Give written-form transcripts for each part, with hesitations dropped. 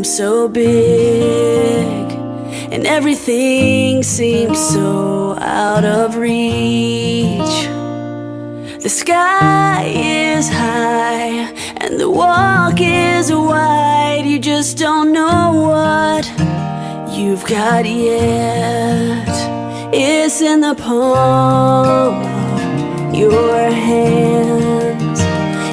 seems so big, and everything seems so out of reach. The sky is high and the walk is wide. You just don't know what you've got yet. It's in the palm of your hands.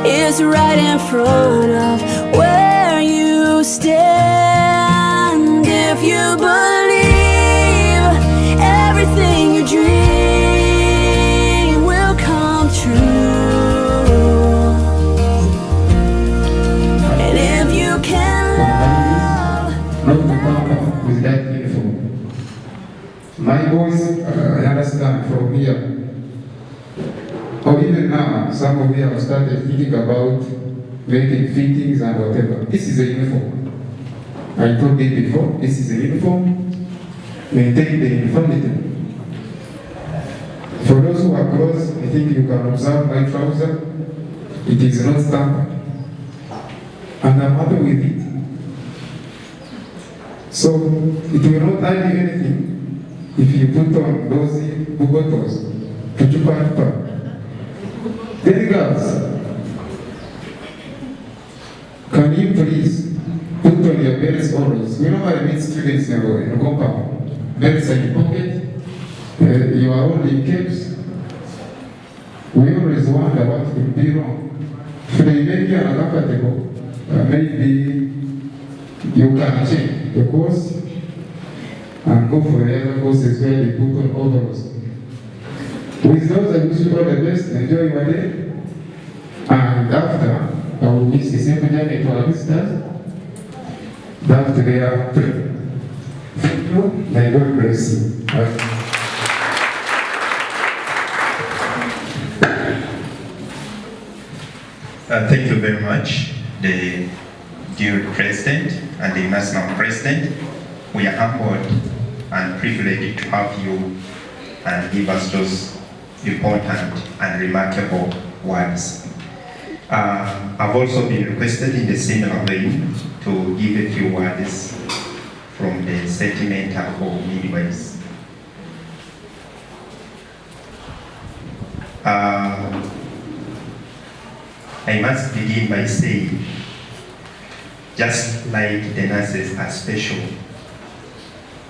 It's right in front of where you stand. If you believe everything you dream will come true, and if you can love, not to come with that uniform. My boys, I understand from here, or even now, some of you have started thinking about making fittings and whatever. This is a uniform. I told you before, this is a uniform. Maintain the uniformity. For those who are close, I think you can observe my trouser. It is not stamped. And I'm happy with it. So, it will not add you anything if you put on those bugotos. Then girls, can you please put on your belts always? We normally meet students in a compound. Belts are in pocket, you are only in caps. We always wonder what could be wrong. If they make you uncomfortable, maybe you can change the course and go for the other courses where they put on overalls. With those, I wish you all the best. Enjoy your day. And after, I will miss the same journey to our visitors. That they are praying. Thank you. May God bless you. Thank you very much, the dear President and the National President. We are humbled and privileged to have you and give us those important and remarkable words. I've also been requested in the similar vein to give a few words from the sentimental for Midwives. I must begin by saying, just like the nurses are special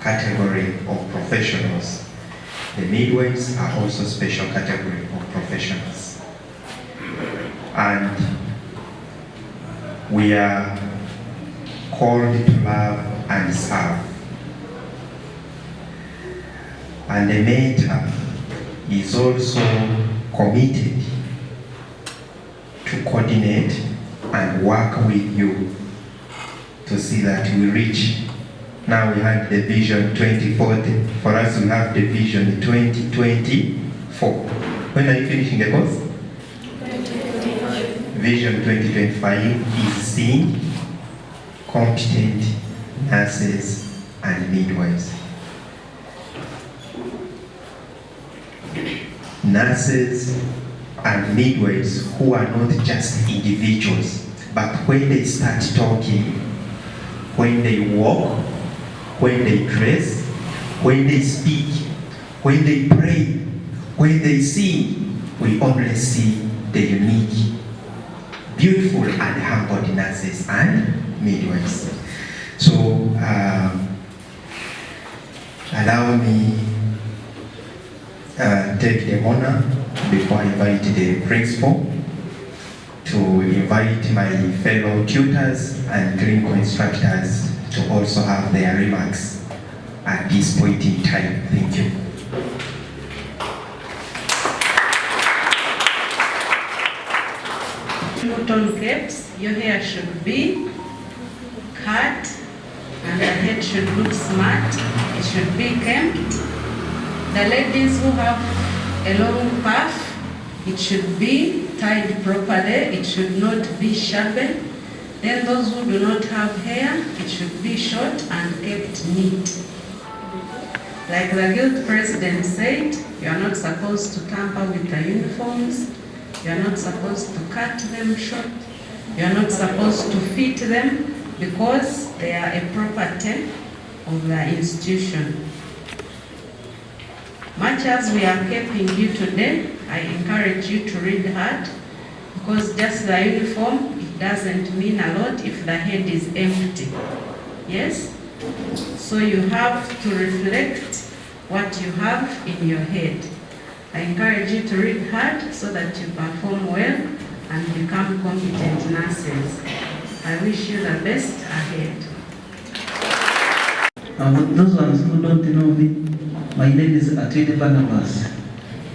category of professionals, the midwives are also special category of professionals. And we are called to love and serve. And the mentor is also committed to coordinate and work with you to see that we reach. Now we have the vision 2040. For us, we have the vision 2024. When are you finishing the course? 2025. Vision 2025 is seeing competent nurses and midwives. Nurses and midwives who are not just individuals, but when they start talking, when they walk, when they dress, when they speak, when they pray, when they sing, we only see the unique, beautiful and humble nurses and midwives. So allow me take the honor before I invite the principal to invite my fellow tutors and clinical instructors to also have their remarks at this point in time. Thank you. Put-on caps, your hair should be cut and the head should look smart. It should be kempt. The ladies who have a long puff, it should be tied properly. It should not be sharpened. Then those who do not have hair, it should be short and kept neat. Like the guild president said, you are not supposed to tamper with the uniforms. You are not supposed to cut them short. You are not supposed to fit them. because they are a property of the institution. Much as we are keeping you today, I encourage you to read hard, because just the uniform, it doesn't mean a lot if the head is empty. Yes? So you have to reflect what you have in your head. I encourage you to read hard so that you perform well and become competent nurses. I wish you the best ahead. Those ones who don't know me, my name is Atwede Barnabas,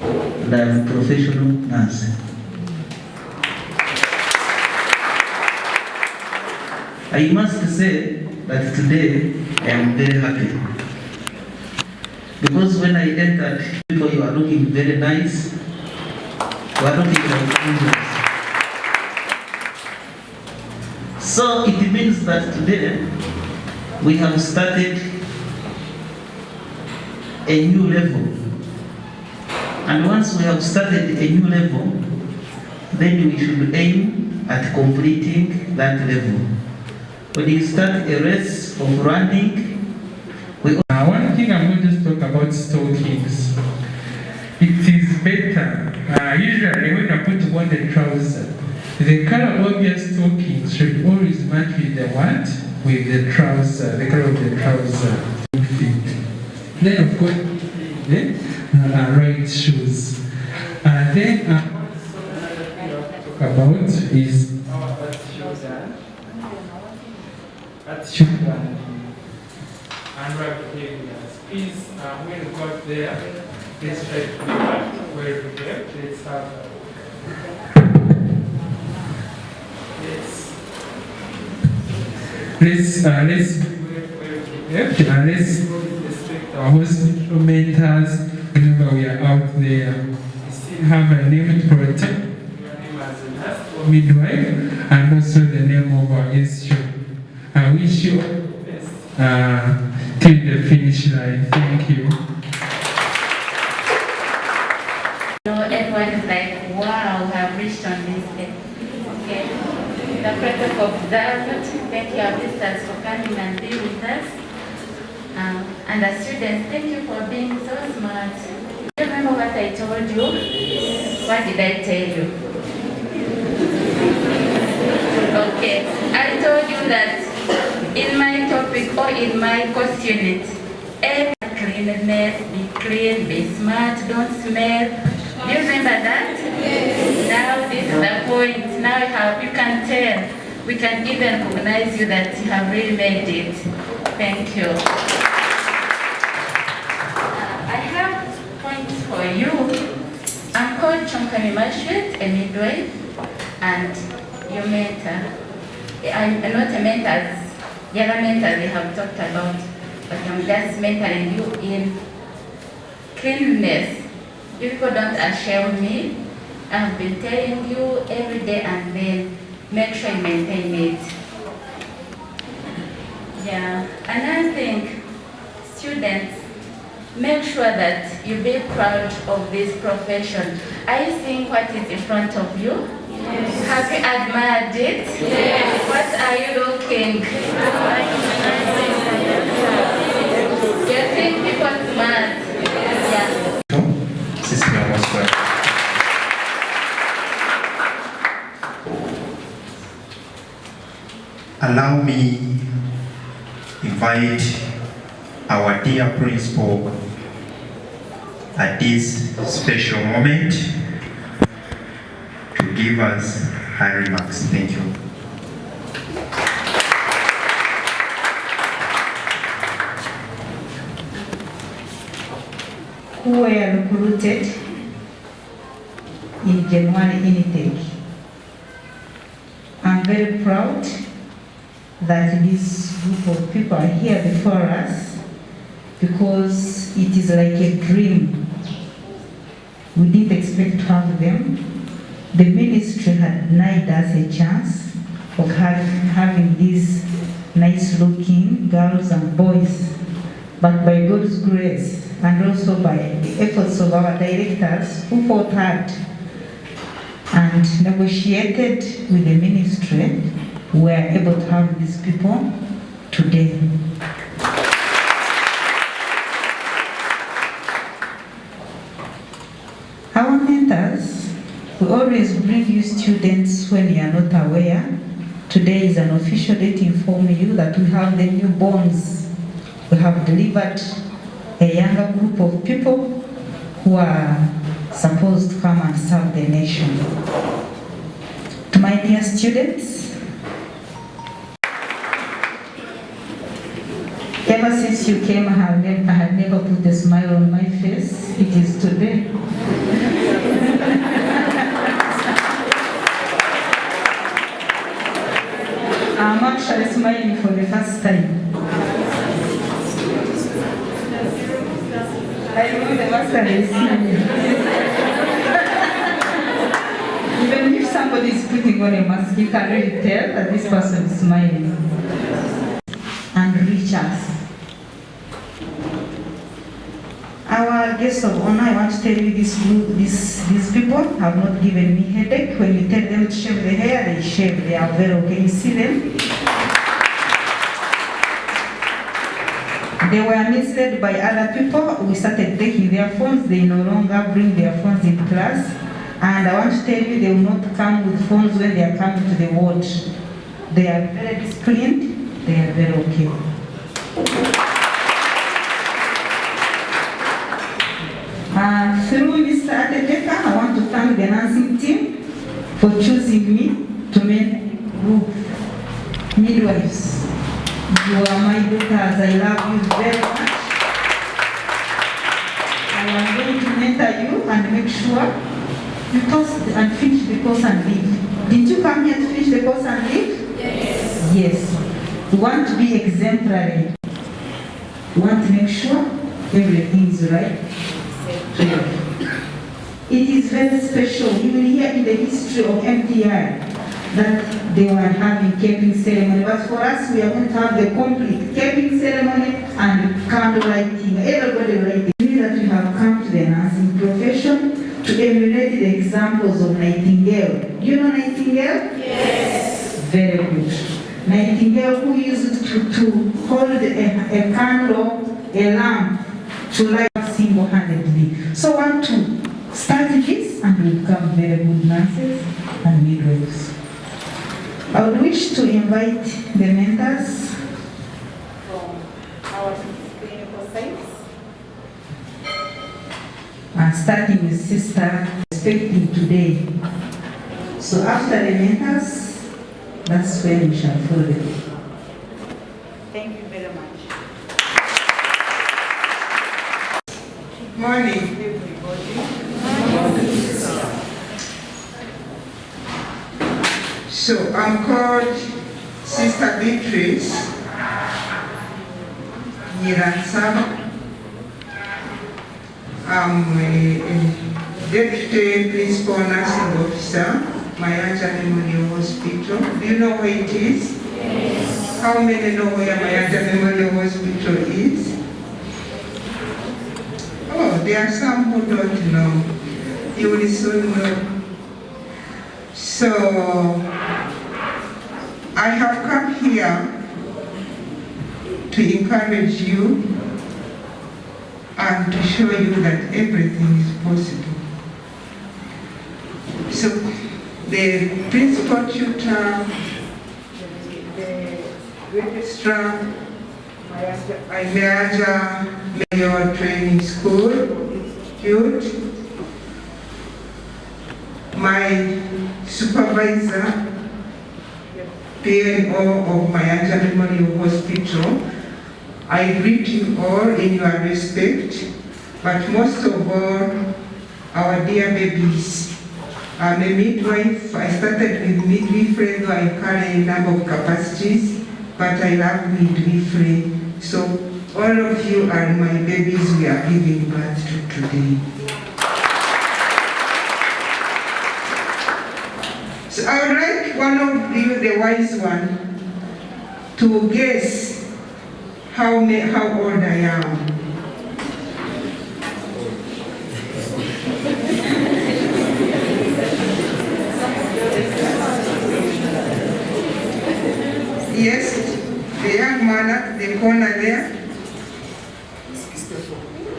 and I am a professional nurse. I must say that today I am very happy, because when I entered, people, you are looking very nice, you are looking like angels. So it means that today we have started a new level. And once we have started a new level, then we should aim at completing that level. When you start a race of running, one thing I'm going to talk about stockings. It is better, usually when I put on the trouser, the color of your stockings should always match with the what? With the trouser, the color of the trouser fit. Then of course, the right shoes. Then what I talk about is shoulder and right behaviors. Please, when you got there, please try to be back where you left. Let's have let's respect our hospital mentors whenever we are out there. We still have a name to protect your name as a nurse or midwife, and also the name of our institute. I wish you all the best till the finish line. Thank you. Everyone is like, wow, we have reached on this day. Okay. The protocol observed. Thank you, our visitors, for coming and being with us. And the students, thank you for being so smart. Do you remember what I told you? What did I tell you? Okay. I told you that in my topic or in my course unit, every cleanliness, be clean, be smart, don't smell. Do you remember that? Yes. Now this is the point. Now you can tell. We can even recognize you that you have really made it. Thank you. I have points for you. I'm called Chonkani Mashwet, a midwife, and your mentor. I'm not a mentor. The other mentors we have talked about, but I'm just mentoring you in cleanliness. You people don't shame me. I've been telling you every day, and then make sure you maintain it. Yeah. Another thing, students, make sure that you be proud of this profession. Are you seeing what is in front of you? Yes. Have you admired it? Yes. What are you looking? Getting people smart. Yeah. Allow me invite our dear principal at this special moment to give us her remarks. Thank you. Who were recruited in January intake. I'm very proud that this group of people are here before us, because it is like a dream. We didn't expect to have them. The ministry had denied us a chance of having these nice looking girls and boys, but by God's grace and also by the efforts of our directors who fought hard and negotiated with the ministry, we are able to have these people today. Our mentors, we always bring you students when you are not aware. Today is an official day to inform you that we have the newborns. We have delivered a younger group of people who are supposed to come and serve the nation. To my dear students, ever since you came, I have never put a smile on my face. It is today. I'm actually smiling for the first time. I know the master is smiling. Even if somebody is putting on a mask, you can really tell that this person is smiling. And reach us. Our guests of honor, I want to tell you these people have not given me headache. When you tell them to shave the hair, they shave. They are very okay. You see them? They were misled by other people. We started taking their phones. They no longer bring their phones in class. And I want to tell you, they will not come with phones when they are coming to the ward. They are very disciplined. They are very okay. Through Mr. Adeteka, I want to thank the nursing team for choosing me to make group midwives. You are my daughters. I love you very much. I am going to mentor you and make sure you toast and finish the course and leave. Did you come here to finish the course and leave? Yes. Yes. We want to be exemplary. We want to make sure everything is right. It is very special. You will hear in the history of MTI that they were having capping ceremony, but for us we are going to have the complete capping ceremony and candle lighting. Everybody lighting. That we have come to the nursing profession to emulate the examples of Nightingale. You know Nightingale? Yes. Very good. Nightingale who used to hold a candle, a lamp, to light single-handedly. So I want to start this and we become very good nurses and midwives. I would wish to invite the mentors from our clinical sites. Starting with Sister Expecting today. So after the mentors, that's when we shall follow them. Thank you very much. Morning, everybody. So I'm called Sister Beatrice Nyiransaba. I'm a Deputy Principal Nursing Officer, Mayanja Memorial Hospital. Do you know where it is? Yes. How many know where Mayanja Memorial Hospital is? Oh, there are some who don't know. You will soon know. So, I have come here to encourage you and to show you that everything is possible. So, the principal tutor, the registrar, Mayanja Mayor Training School Institute, my supervisor, PNO of Mayanja Memorial Hospital, I greet you all in your respect, but most of all, our dear babies. I'm a midwife. I started with midwifery, though I carry a number of capacities, but I love midwifery. So all of you are my babies we are giving birth to today. So I would like one of you, the wise one, to guess how old I am. the corner there?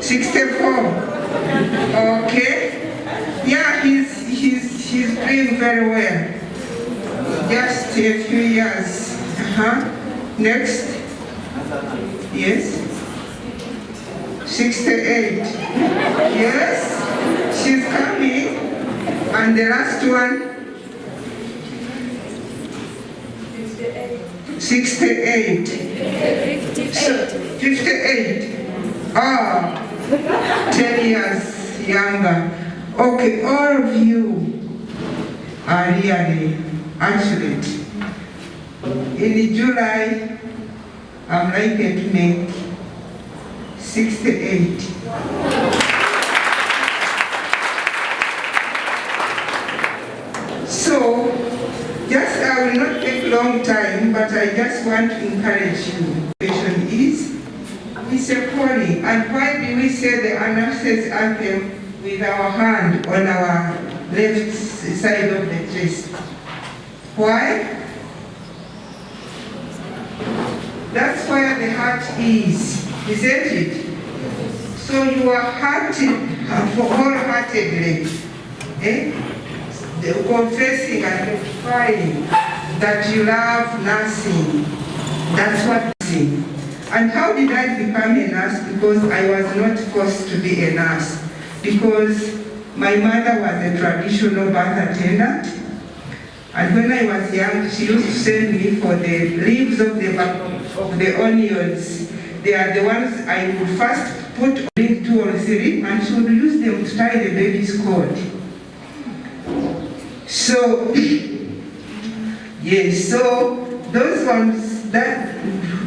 64. Okay. Yeah, he's doing very well. Just a few years. Next. Yes. 68. Yes. She's coming. And the last one. 68. 58. Ah, 10 years younger. Okay, all of you are really accurate. In July, I'm likely to make 68. So, I will not take long time, but I just want to encourage you. The question is, it's a calling. And why do we say the nurses anthem with our hand on our left side of the chest? Why? That's where the heart is, isn't it? So you are wholeheartedly, confessing and crying that you love nursing. That's what nursing. And how did I become a nurse? Because I was not forced to be a nurse. Because my mother was a traditional birth attendant. And when I was young, she used to send me for the leaves of the onions. They are the ones I would first put in 2 or 3, and she would use them to tie the baby's cord. So, yes, so those ones that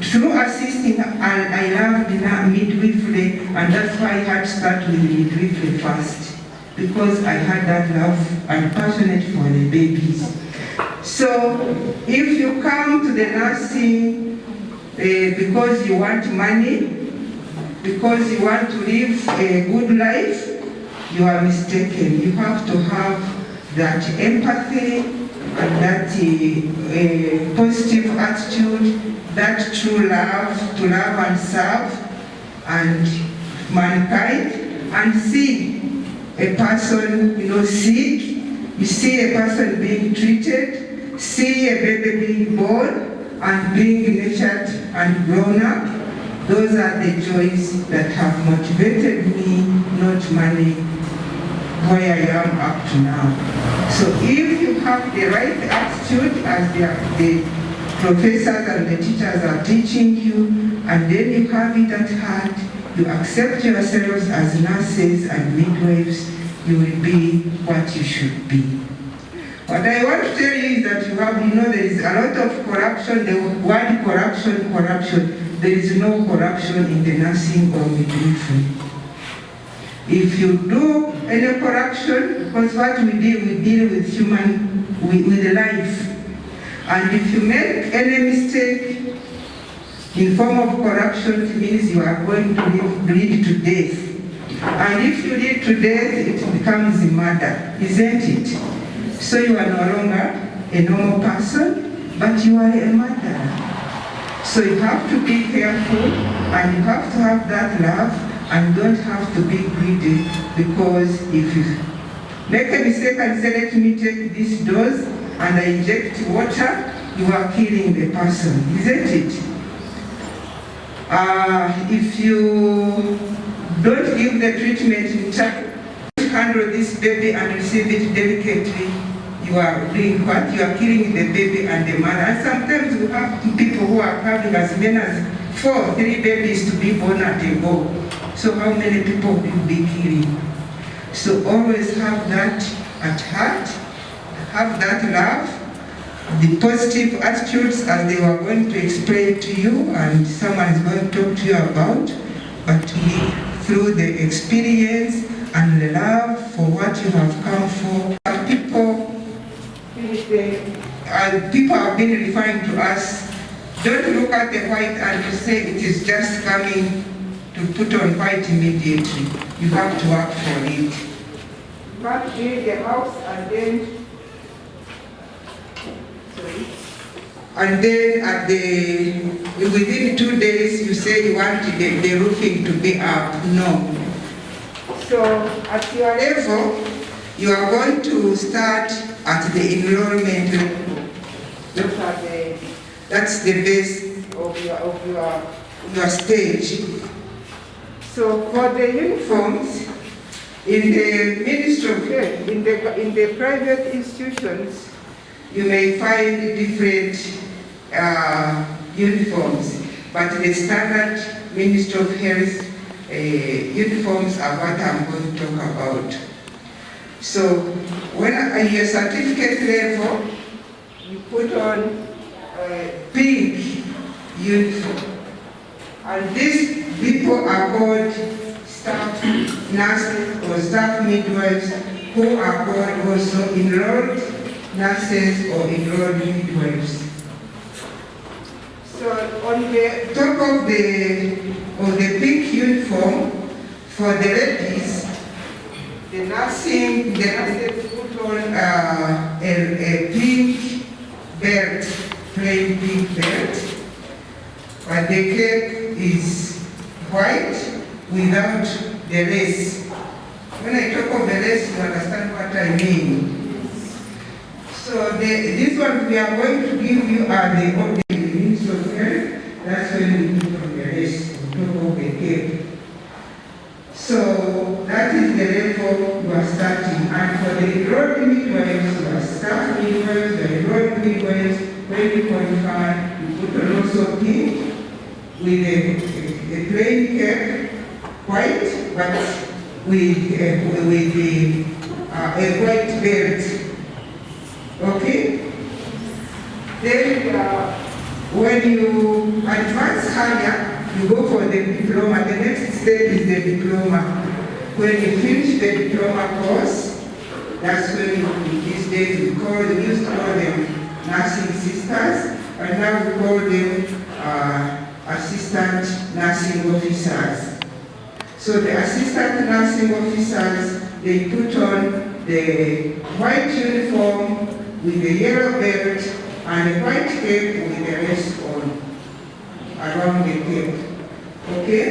through assisting, and I loved midwifery, and that's why I had to start with midwifery first, because I had that love and passionate for the babies. So, if you come to the nursing because you want money, because you want to live a good life, you are mistaken. You have to have that empathy and that positive attitude, that true love, to love and serve and mankind, and see a person, sick, you see a person being treated, see a baby being born and being nurtured and grown up. Those are the joys that have motivated me, not money, where I am up to now. So if you have the right attitude as the professors and the teachers are teaching you, and then you have it at heart, you accept yourselves as nurses and midwives, you will be what you should be. What I want to tell you is that there is a lot of corruption, the word corruption. There is no corruption in the nursing or midwifery. If you do any corruption, because what we deal with with life. And if you make any mistake in form of corruption, it means you are going to lead to death. And if you lead to death, it becomes a murder, isn't it? So you are no longer a normal person, but you are a murderer. So you have to be careful, and you have to have that love, and don't have to be greedy, because if you make a mistake and say, let me take this dose and I inject water, you are killing the person, isn't it? If you don't give the treatment in time, handle this baby and receive it delicately, you are doing what? You are killing the baby and the mother. And sometimes we have people who are having as many as 3 babies to be born at a go. So how many people will you be killing? So always have that at heart, have that love, the positive attitudes as they were going to explain to you and someone is going to talk to you about, but through the experience and the love for what you have come for. People have been referring to us, don't look at the white and you say it is just coming to put on white immediately. You have to work for it. Back in the house and then, and then within 2 days you say you want the roofing to be up. No. So at your level, you are going to start at the enrollment level. That's the base of your stage. So for the uniforms, in the Ministry of Health, in the private institutions, you may find different uniforms, but the standard Ministry of Health uniforms are what I'm going to talk about. So when at your certificate level, you put on pink uniform, and these people are called staff nurses or staff midwives, who are called also enrolled nurses or enrolled midwives. So on the top of the pink uniform for the ladies, the nurses put on a pink belt, plain pink belt, but the cape is white without the lace. When I talk of the lace, you understand what I mean. So these ones we are going to give you are the ordinary means of health. That's when we put on the lace on top of the cape. So that is the level you are starting. And for the enrolled midwives, you are staff midwives, the enrolled midwives, when you qualify, you put on also pink with a plain cape, white, but with a white belt. Okay? Then when you advance higher, you go for the diploma. The next step is the diploma. When you finish the diploma course, that's when these days we used to call them nursing sisters, and now we call them assistant nursing officers. So the assistant nursing officers, they put on the white uniform with the yellow belt and a white cape with the rest on around the cape. Okay?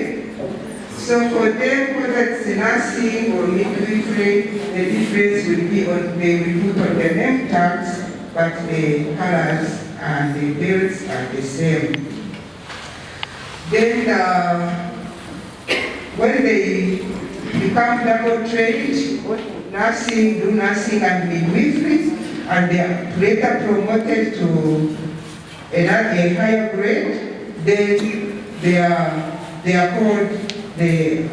So for them, whether it's nursing or midwifery, the difference will be on, they will put on the name tags, but the colors and the belts are the same. Then when they become double trained, nursing, do nursing and midwifery, and they are later promoted to a higher grade, then they are called the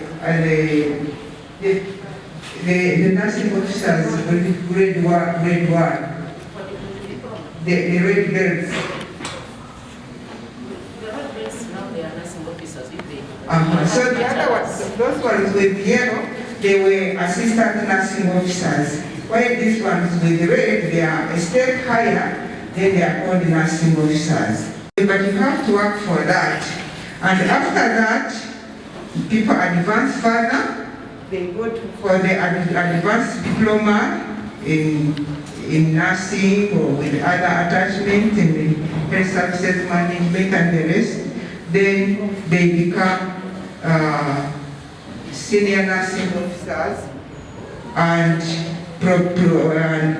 nursing officers, grade one, the red belts. So the other ones, those ones with yellow, they were assistant nursing officers. While these ones with red, they are a step higher, then they are called nursing officers. But you have to work for that. And after that, people advance further. They go for the advanced diploma in nursing or with other attachments in the health services management and the rest. Then they become senior nursing officers and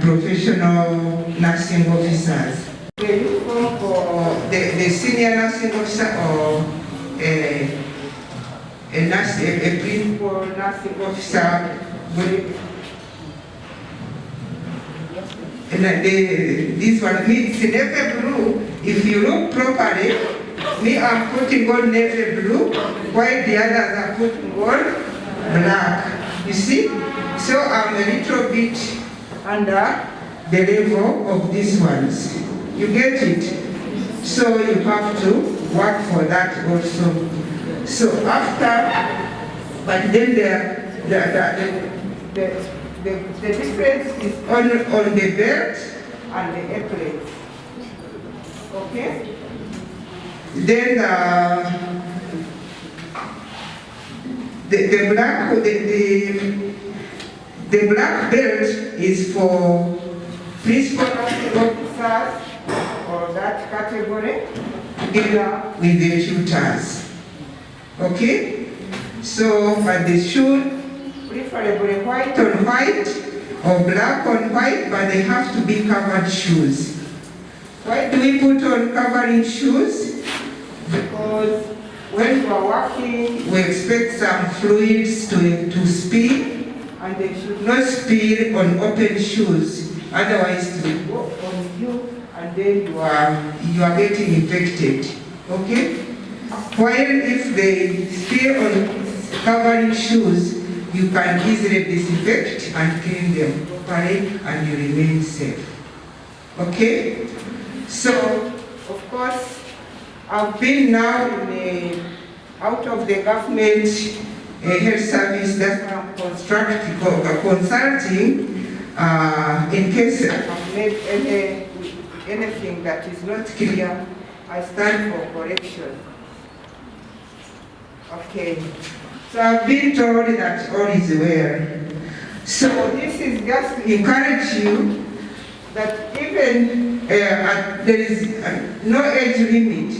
professional nursing officers. The uniform for the senior nursing officer or a principal nursing officer, this one needs navy blue. If you look properly, me, I'm putting on navy blue, while the others are putting on black. You see? So I'm a little bit under the level of these ones. You get it? So you have to work for that also. So after, but then the difference is on the belt and the epaulets. Okay? Then the black belt is for principal officers or for that category together with the tutors. Okay? So, but they should preferably white on white or black on white, but they have to be covered shoes. Why do we put on covering shoes? Because when you are working, we expect some fluids to spill, and they should not spill on open shoes. Otherwise, it will go on you, and then you are getting infected. Okay? While if they spill on covering shoes, you can easily disinfect and clean them properly, and you remain safe. Okay? So, of course, I've been now out of the government health service that I'm consulting in case I've made anything that is not clear. I stand for correction. Okay. So I've been told that all is well. So this is just to encourage you that even there is no age limit.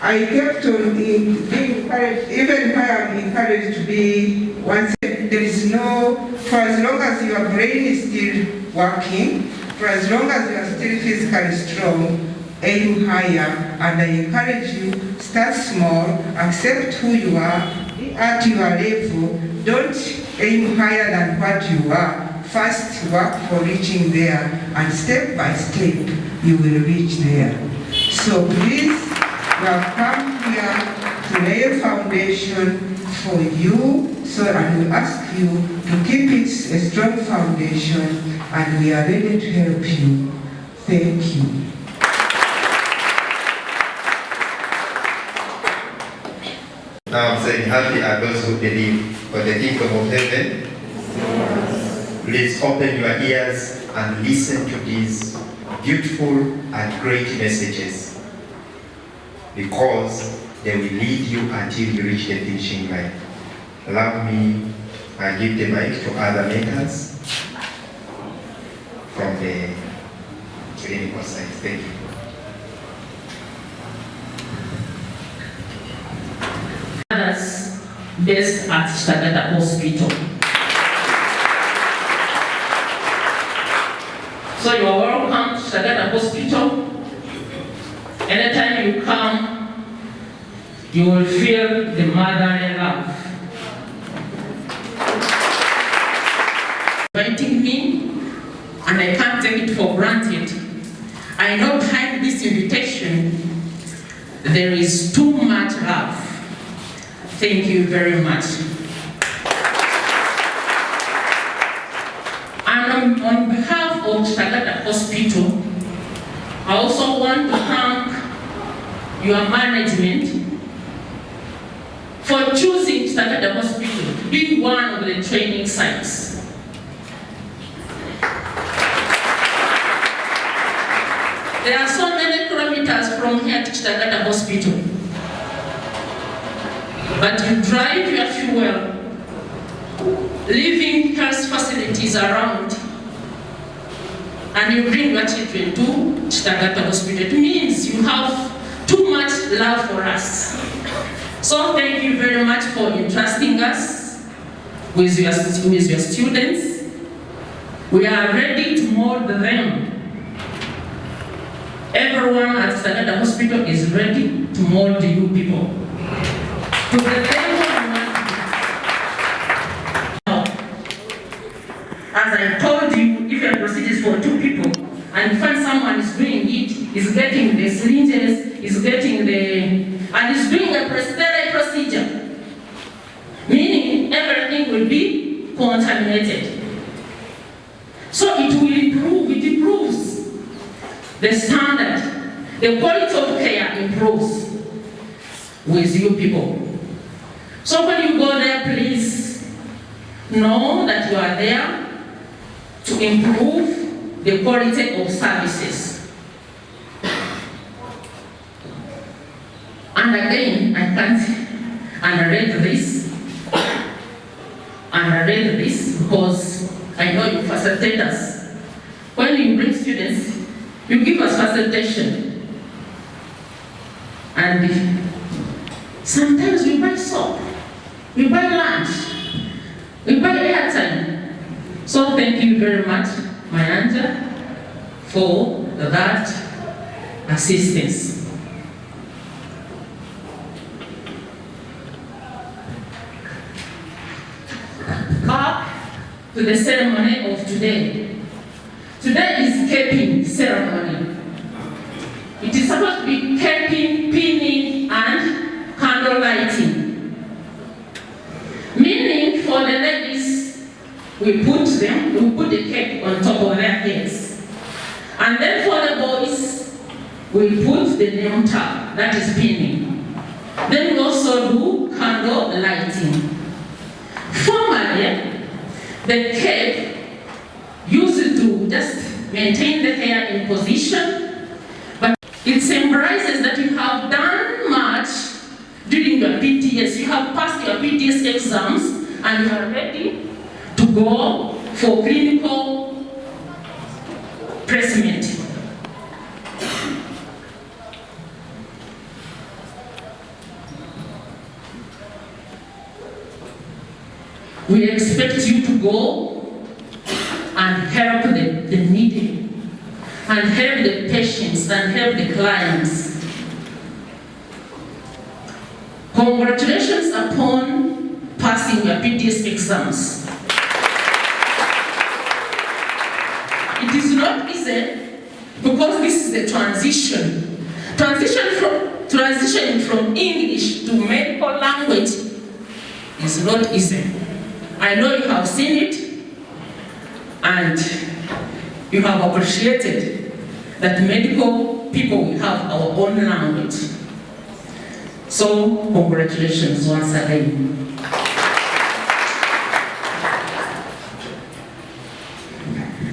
I kept on being encouraged, even where I'm encouraged to be once, there is no, for as long as your brain is still working, for as long as you are still physically strong, aim higher, and I encourage you, start small, accept who you are, be at your level, don't aim higher than what you are. First work for reaching there, and step by step, you will reach there. So please, we have come here to lay a foundation for you, and we ask you to keep it a strong foundation, and we are ready to help you. Thank you. Now I'm saying, happy are those who believe for the kingdom of heaven. Please open your ears and listen to these beautiful and great messages, because they will lead you until you reach the finishing line. Allow me to give the mic to other mentors from the clinical side. Thank you. Others based at Stagata Hospital. So you are welcome to Stagata Hospital. Anytime you come, you will feel the motherly love. Inviting me, and I can't take it for granted. I know behind this invitation, there is too much love. Thank you very much. And on behalf of Stagata Hospital, I also want to thank your management for choosing Stagata Hospital to be one of the training sites. There are so many kilometers from here to Stagata Hospital, but you drive your fuel, leaving health facilities around, and you bring your children to Stagata Hospital. It means you have too much love for us. So thank you very much for entrusting us with your students. We are ready to mold them. Everyone at Stagata Hospital is ready to mold you people to the level you want to be. Now, as I told you, if your procedure is for 2 people and you find someone is doing it, is getting the syringes, is getting and is doing a sterile procedure, meaning everything will be contaminated. So it will improve, it improves the standard, the quality of care improves with you people. So when you go there, please know that you are there to improve the quality of services. And again, I can't underrate this, because I know you facilitators. When you bring students, You give us facilitation. And sometimes we buy soap, we buy lunch, we buy airtime. So thank you very much, Mayanja, for that assistance. Back to the ceremony of today. Today is capping ceremony. It is supposed to be capping, pinning, and candle lighting. Meaning for the ladies, we put the cape on top of their heads. And then for the boys, we put the name tag, that is pinning. Then we also do candle lighting. Formally, the cape used to just maintain the hair in position, but it symbolizes that you have done much during your PTS. You have passed your PTS exams and you are ready to go for clinical placement. We expect you to go and help the needy, and help the patients, and help the clients. Congratulations upon passing your PTS exams. It is not easy because this is the transition. Transitioning from English to medical language is not easy. I know you have seen it and you have appreciated that medical people will have our own language. So, congratulations once again.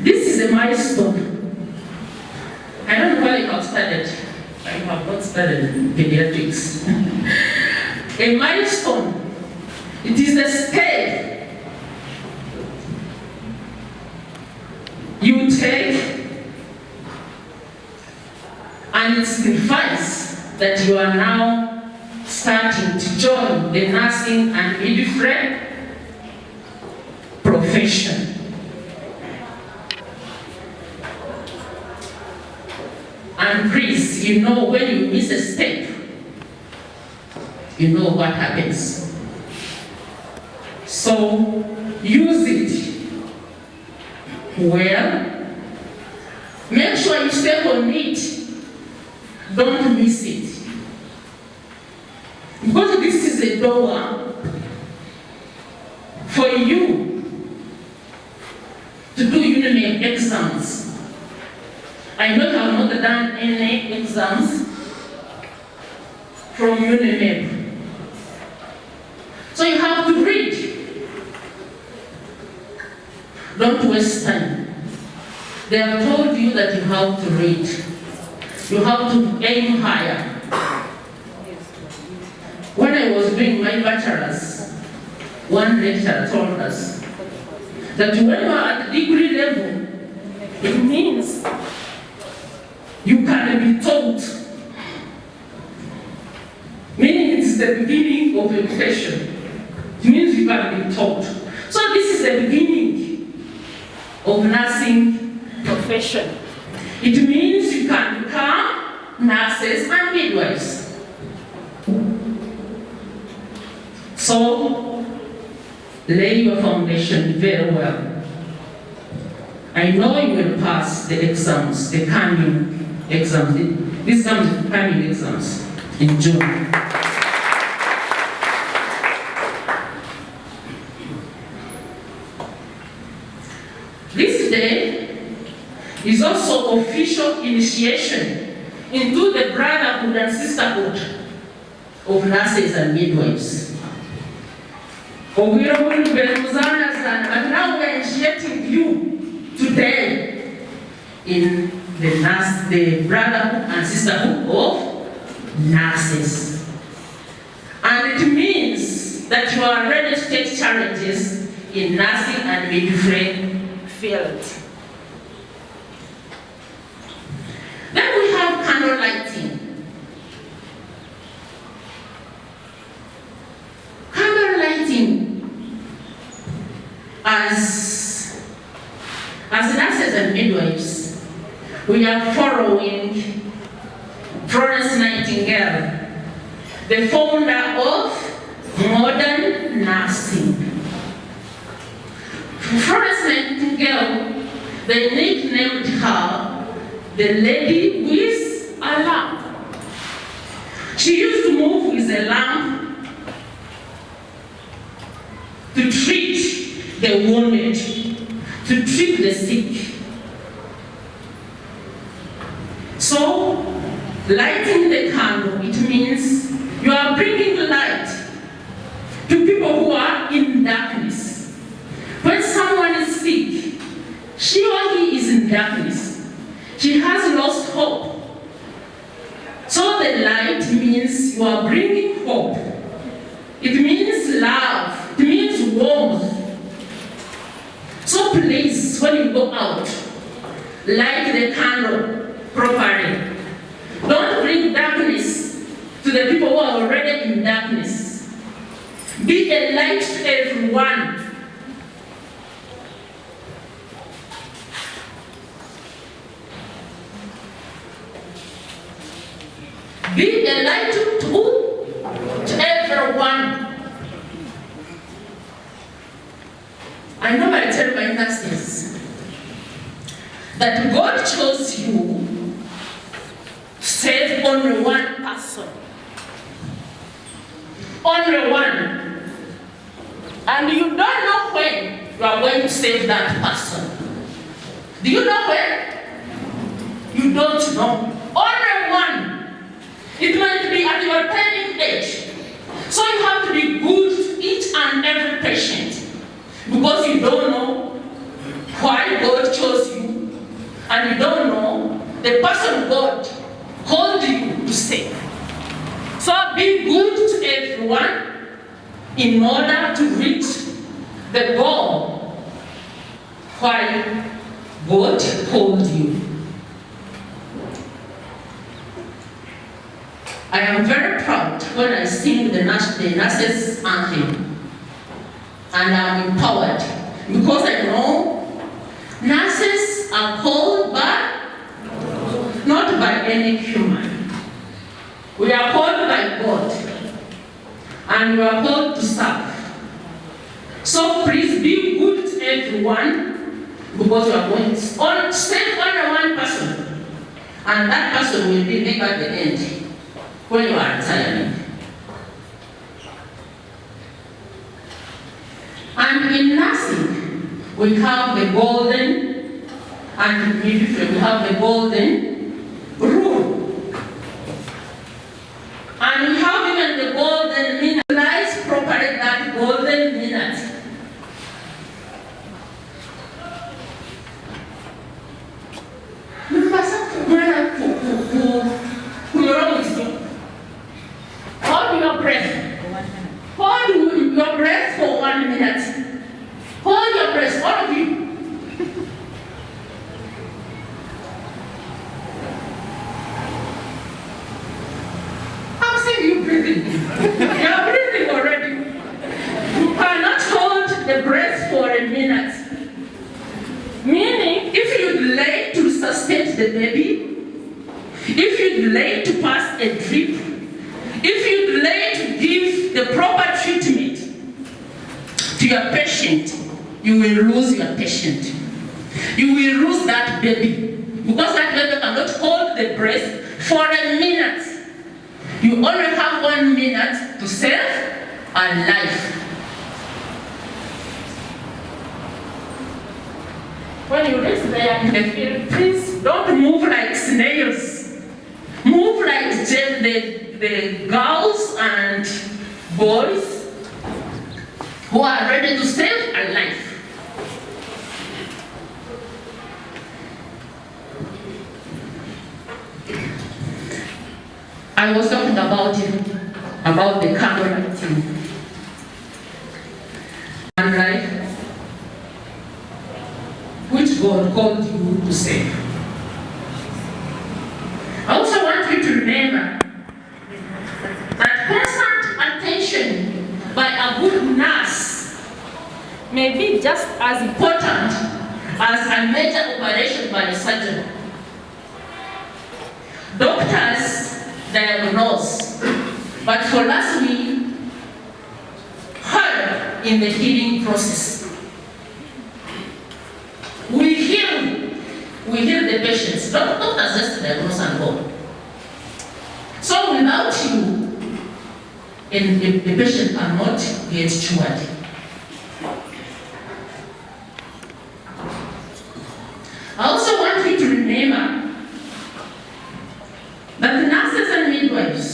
This is a milestone. I don't know why you have studied. I have not studied pediatrics. A milestone. It is a step you take, and it signifies that you are now starting to join the nursing and midwifery profession. And please, you know when you miss a step, you know what happens. So use it well. Make sure you stay on it. Don't miss it. Because this is a door for you to do UNMEB exams. I know you have not done any exams from UNMEB. So you have to read. Don't waste time. They have told you that you have to read. You have to aim higher. When I was doing my bachelor's, one lecturer told us that when you are at degree level, it means you can be taught. Meaning it's the beginning of education. It means you can be taught. So this is the beginning of nursing profession. It means you can become nurses and midwives. So lay your foundation very well. I know you will pass the exams, the coming exams. These coming exams in June. This day is also official initiation into the brotherhood and sisterhood of nurses and midwives. But now we're initiating you today in the brotherhood and sisterhood of nurses. And it means that you are ready to take challenges in nursing and midwifery field. candle lighting. Candle lighting, as nurses and midwives, we are following Florence Nightingale, the founder of modern nursing. Florence Nightingale, they nicknamed her the lady with a lamp. She used to move with a lamp to treat the wounded, to treat the sick. So, lighting the candle, it means you are bringing light to people who are in darkness. When someone is sick, she or he is in darkness. She has lost hope. So the light means you are bringing hope. It means love. It means warmth. So please, when you go out, light the candle properly. Don't bring darkness to the people who are already in darkness. Be a light to everyone. Be a light to everyone. I normally tell my nurses that God chose you to save only one person. Only one. And you don't know when you are going to save that person. Do you know when? You don't know. Only one. It might be at your training age. So you have to be good to each and every patient, because you don't know why God chose you, and you don't know the person God called you to save. So be good to everyone in order to reach the goal why God called you. I am very proud when I sing the nurses' anthem, and I'm empowered because I know nurses are called not by any human. We are called by God, and we are called to serve. So please be good to everyone, because we are going to save only one person, and that person will be me at the end. When you are retiring. And in nursing, we have the golden, and we have the golden rule. And we have even the golden minute. Utilize properly that golden minute. Hold your breath. Hold your breath for 1 minute. Hold your breath, all of you. I'm seeing you breathing. You are breathing already. You cannot hold the breath for a minute. Meaning, if you delay to sustain the baby, if you delay to pass a drip, if you delay to give the proper treatment to your patient, you will lose your patient. You will lose that baby, because that baby cannot hold the breath for a minute. You only have 1 minute to save a life. When you reach there in the field, please don't move like snails. Move like the girls and boys who are ready to save a life. I was talking about the candle lighting. And life, which God called you to save. I also want a good nurse may be just as important as a major operation by a surgeon. Doctors diagnose, but for us we help in the healing process. We heal the patients. Doctors just diagnose and go. So without you, and the patient cannot get cured. I also want you to remember that the nurses and midwives,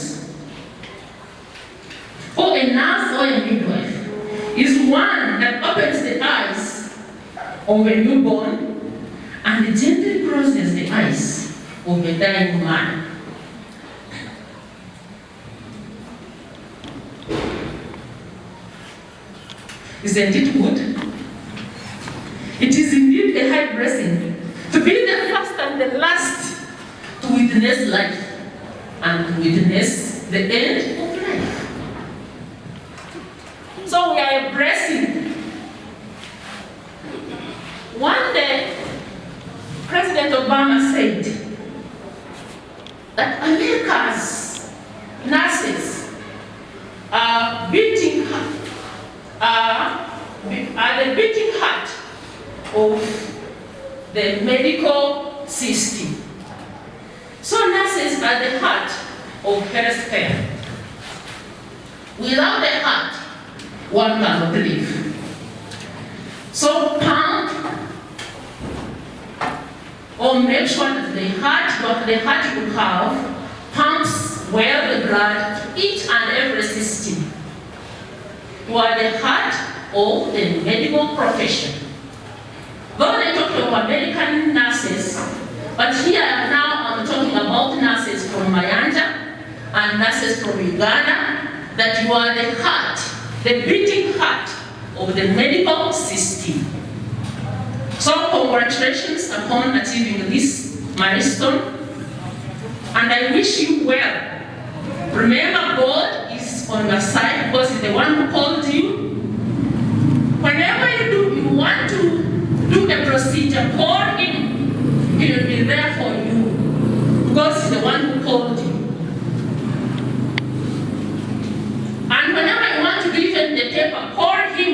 or a nurse or a midwife, is one that opens the eyes of a newborn and gently closes the eyes of a dying man. Isn't it good? It is indeed a high blessing to be the first and the last to witness life and to witness the end of life. So we are a blessing. One day, President Obama said that America's nurses are the beating heart of the medical system. So nurses are the heart of healthcare. Without the heart, one cannot live. So pump or make sure that the heart will have pumps where the blood to each and every system. You are the heart of the medical profession. Though they talk about American nurses, but here now I'm talking about nurses from Mayanja and nurses from Uganda, that you are the heart, the beating heart of the medical system. So congratulations upon achieving this milestone, and I wish you well. Remember, God is on your side because He's the one who called you. Whenever you want to do a procedure, call Him. He will be there for you because He's the one who called you. And whenever you want to do even the paper, call Him.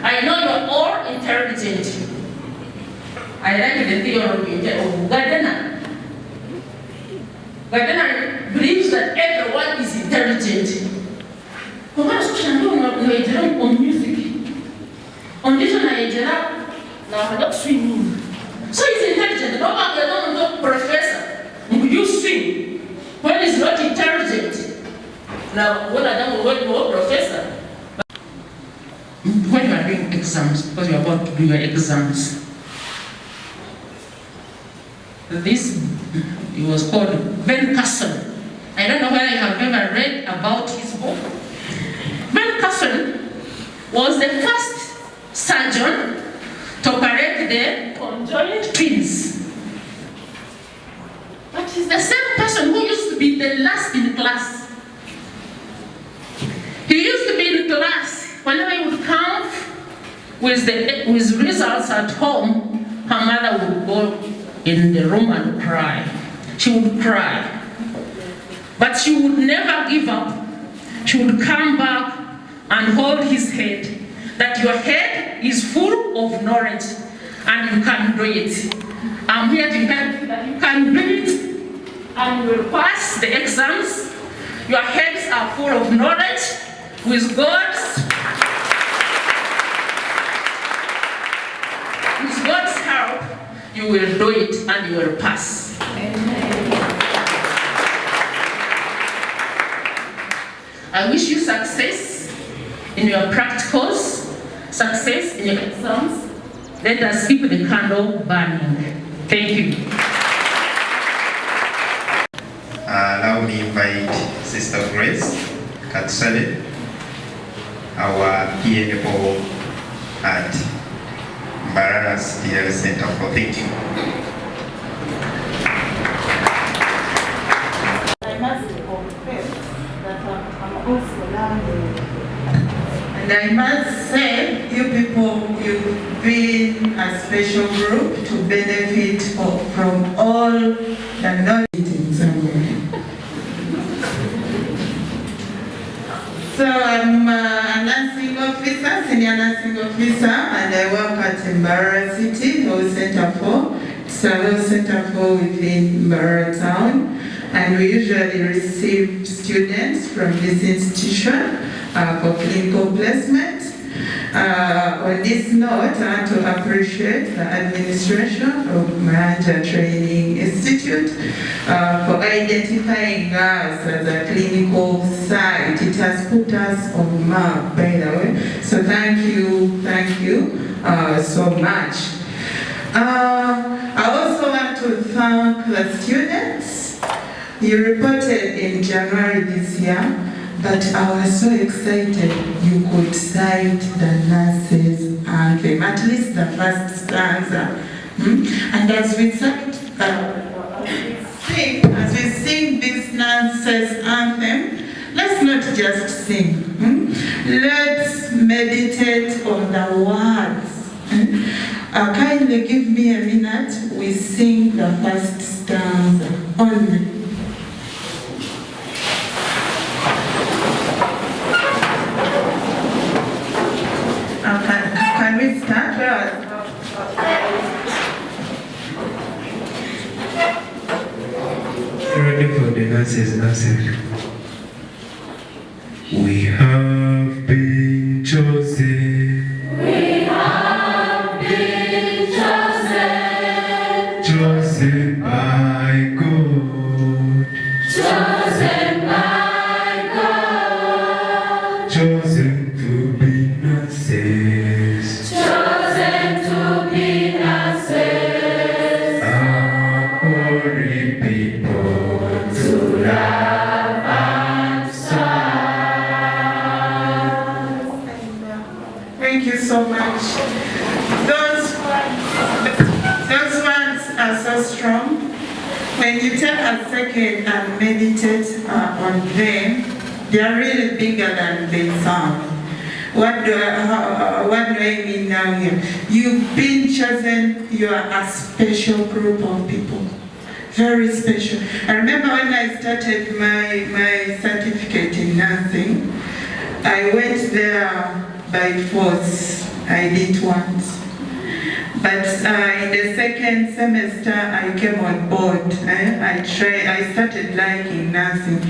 I know you're all intelligent. I like the theory of Gardner. Gardner believes that everyone is intelligent. On music. On this one, I don't swim. So he's intelligent. No professor. You swim. When he's not intelligent. Now, what I don't know, professor. When you are doing exams, because you are about to do your exams, it was called Ben Carson. I don't know whether you have ever read about his book. Ben Carson was the first surgeon to operate the conjoined twins. But he's the same person who used to be the last in class. He used to be in class. Whenever he would come with results at home, her mother would go in the room and cry. She would cry. But she would never give up. She would come back and hold his head. That your head is full of knowledge and you can do it. I'm here to help you that you can do it and you will pass the exams. Your heads are full of knowledge. With God's help, you will do it and you will pass. Amen. I wish you success in your practicals, success in your exams. Let us keep the candle burning. Thank you. Allow me invite Sister Grace Katsale, our PNO at Mbara's DL Center for Thinking. I must confess that I'm also And I must say, you people, you've been a special group to benefit from all the knowledge in somewhere. So I'm a nursing officer, senior nursing officer, and I work at Mbarara City Health Center 4. It's a health center 4 within Mbarara town. And we usually receive students from this institution for clinical placement. On this note, I want to appreciate the administration of Mayanja Training Institute for identifying us as a clinical site. It has put us on the map, by the way. So thank you so much. I also want to thank the students. You reported in January this year, but I was so excited you could cite the nurses anthem, at least the first stanza. And as we sing this nurses anthem, let's not just sing. Let's meditate on the words. Kindly give me a minute. We sing the first stanza only. Can we start? Ready for the nurses. We have been chosen. We have been chosen. Chosen by God. Chosen by God. Chosen to be nurses. Chosen to be nurses. Our holy people To love and serve. Thank you so much. Those ones are so strong. When you take a second and meditate on them, they are really bigger than they sound. What do I mean now here? You've been chosen. You are a special group of people. Very special. I remember when I started my certificate in nursing, I went there by force. I did once. But in the second semester, I came on board. I started liking nursing.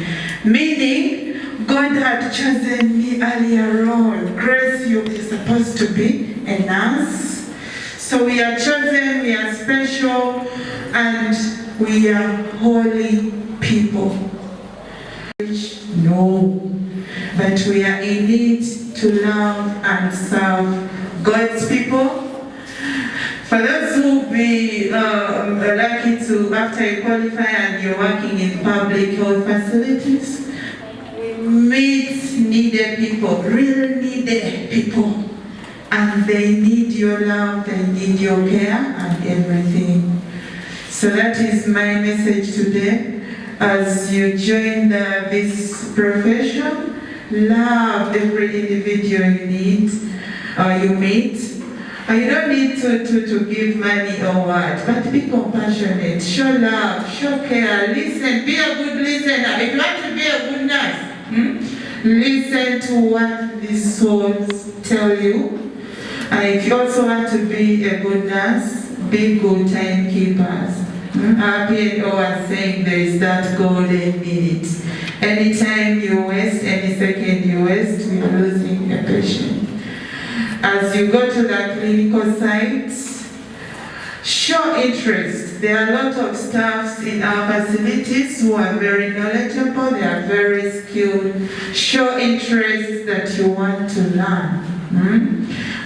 Meaning, God had chosen me earlier on. Grace, you are supposed to be a nurse. So we are chosen, we are special, and we are holy people. No, but we are in need to love and serve God's people. For those who be lucky to, after you qualify and you're working in public health facilities, we meet needed people, really needed people. And they need your love, they need your care and everything. So that is my message today. As you join this profession, love every individual you meet. You don't need to give money or what, but be compassionate, show love, show care, listen, be a good listener. If you want to be a good nurse, listen to what these souls tell you. And if you also want to be a good nurse, be good timekeepers. Happy and always saying there is that golden minute. Any time you waste, any second you waste, we're losing a patient. As you go to the clinical sites, show interest. There are a lot of staffs in our facilities who are very knowledgeable, they are very skilled. Show interest that you want to learn.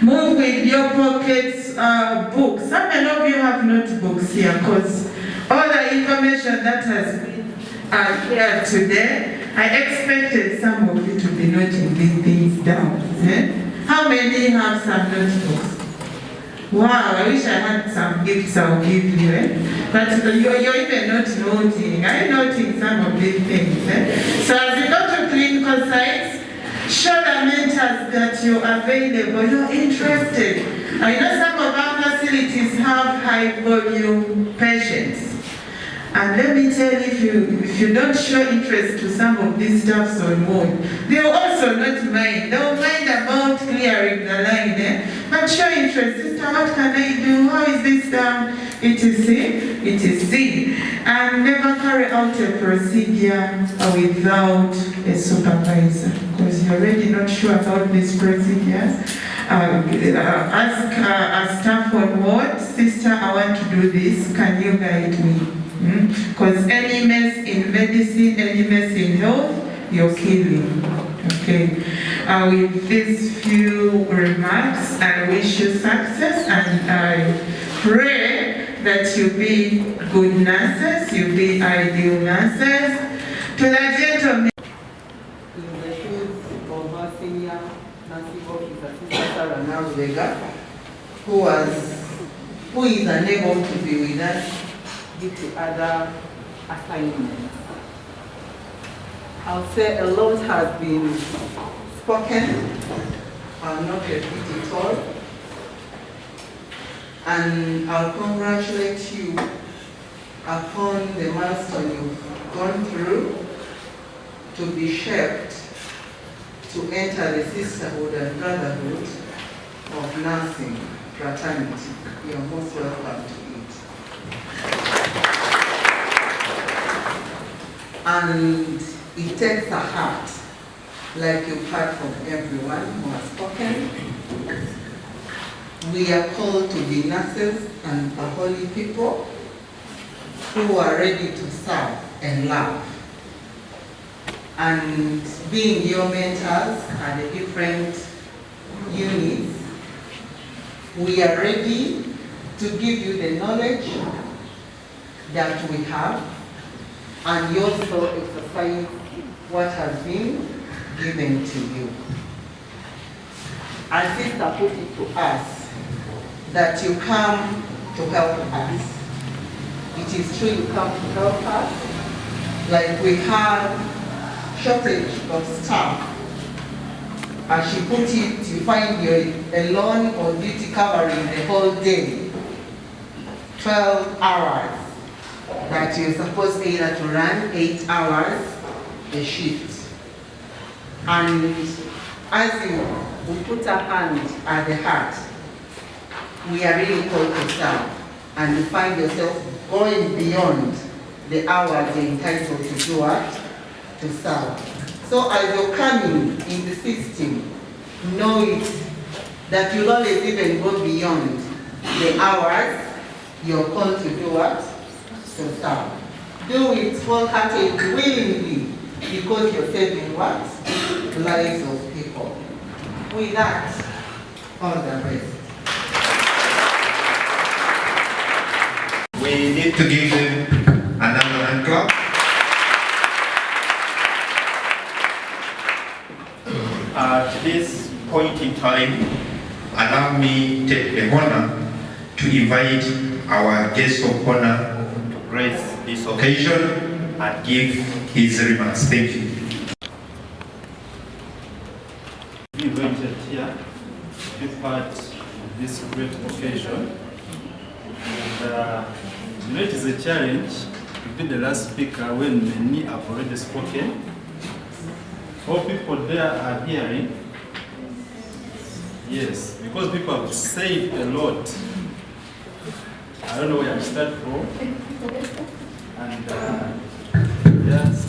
Move with your pockets, books. How many of you have notebooks here? Because all the information that has been here today, I expected some of you to be noting these things down. How many have some notebooks? Wow, I wish I had some gifts I'll give you. But you're even not noting. I'm noting some of these things. So as you go to clinical sites, Show the mentors that you're available, you're interested. I know some of our facilities have high volume patients. And let me tell you, if you don't show interest to some of these staffs on board, they'll also not mind. They'll mind about clearing the line there. But show interest, sister, what can I do? How is this done? etc. And never carry out a procedure without a supervisor, because you're already not sure about this procedure. Ask a staff on board, sister, I want to do this, can you guide me? Because any mess in medicine, any mess in health, you're killing. Okay. With these few remarks, I wish you success, and I pray that you be good nurses, you be ideal nurses. To the gentleman. In the shoes of our senior nursing officer, Sister Sarah Naruvega, who is unable to be with us due to other assignments. I'll say a lot has been spoken. I'll not repeat it all. And I'll congratulate you upon the milestone you've gone through to be shaped to enter the sisterhood and brotherhood of nursing fraternity. You're most welcome to it. And it takes a heart, like you've heard from everyone who has spoken. We are called to be nurses and a holy people who are ready to serve and love. And being your mentors at the different units, we are ready to give you the knowledge that we have, and you also exercise what has been given to you. Our sister put it to us that you come to help us. It is true you come to help us. Like we have shortage of staff. As she put it, you find you're alone or duty covering the whole day. 12 hours that you're supposed either to run 8 hours a shift. And as we put our hand at the heart, we are really called to serve, and you find yourself going beyond the hours you're entitled to do what? To serve. So as you're coming in the system, know it that you'll always even go beyond the hours you're called to do what? To serve. Do it wholeheartedly, willingly, because you're saving what? Lives of people. With that, all the rest. We need to give them another hand clap. At this point in time, allow me take the honor to invite our guest of honor to grace this occasion and give his remarks. Thank you. Be invited here to be part of this great occasion. And, it is a challenge to be the last speaker when many have already spoken. All people there are hearing. Yes, because people have said a lot. I don't know where to start from. And just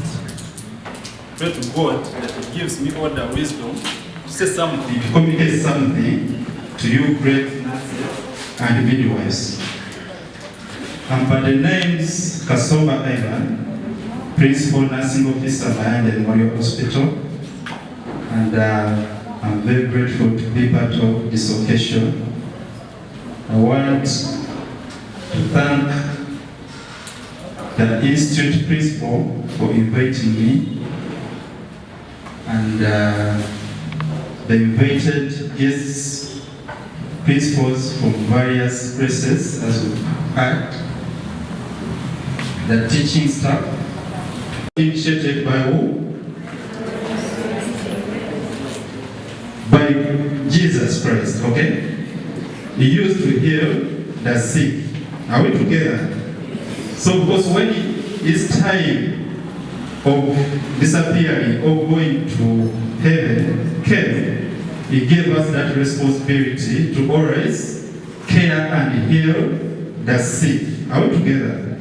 pray to God that He gives me all the wisdom to say something, to communicate something to you great nurses and midwives. And by the names Kasoba Ivan, Principal Nursing Officer, Mayanja Memorial Hospital, and I'm very grateful to be part of this occasion. I want to thank the Institute Principal for inviting me, and the invited guests, principals from various places, as we've heard, the teaching staff, initiated by who? by Jesus Christ, okay? He used to heal the sick. Are we together? So because when his time of disappearing or going to heaven came, he gave us that responsibility to always care and heal the sick. Are we together?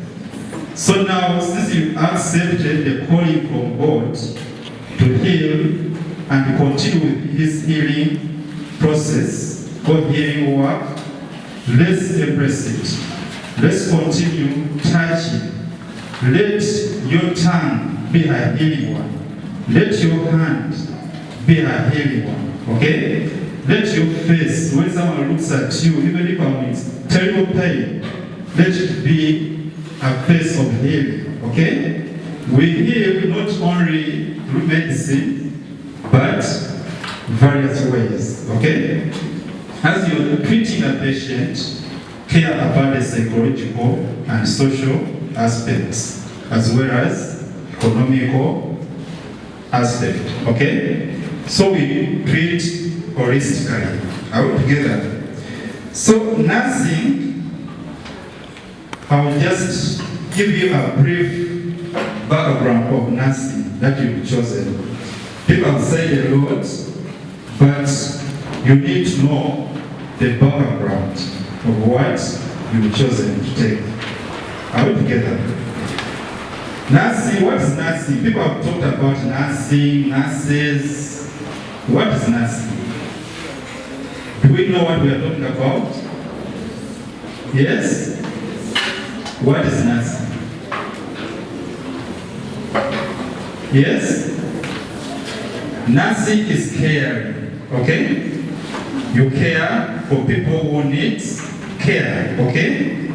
So now, since you accepted the calling from God to heal and continue with his healing process or healing work, let's embrace it. Let's continue touching. Let your tongue be a healing one. Let your hand be a healing one. Okay? Let your face, when someone looks at you, even if I'm in terrible pain, let it be a face of healing. Okay? We heal not only through medicine, but various ways. Okay? As you're treating a patient, care about the psychological and social aspects, as well as economical aspect. Okay? So we treat holistically. Are we together? So nursing, I'll just give you a brief background of nursing that you've chosen. People have said a lot, but you need to know the background of what you've chosen to take. Are we together? Nursing, what is nursing? People have talked about nursing, nurses. What is nursing? Do we know what we are talking about? Yes? What is nursing? Yes? Nursing is caring, okay? You care for people who need care, okay?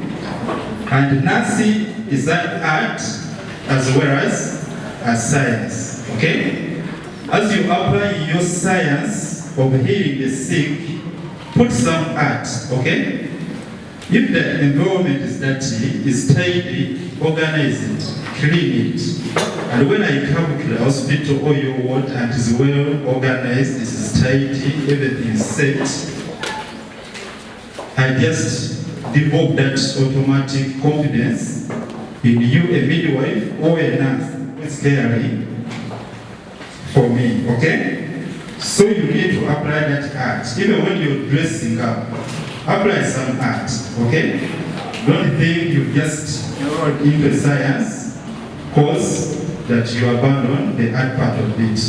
And nursing is an art as well as a science, okay? As you apply your science of healing the sick, put some art, okay? If the environment is dirty, is tidy, organize it, clean it. And when I come to the hospital or your ward and it is well organized, it is tidy, everything is set, I just develop that automatic confidence in you, a midwife or a nurse who is caring for me, okay? So you need to apply that art. Even when you're dressing up, apply some art, okay? Don't think you just into science, cause that you abandon the art part of it.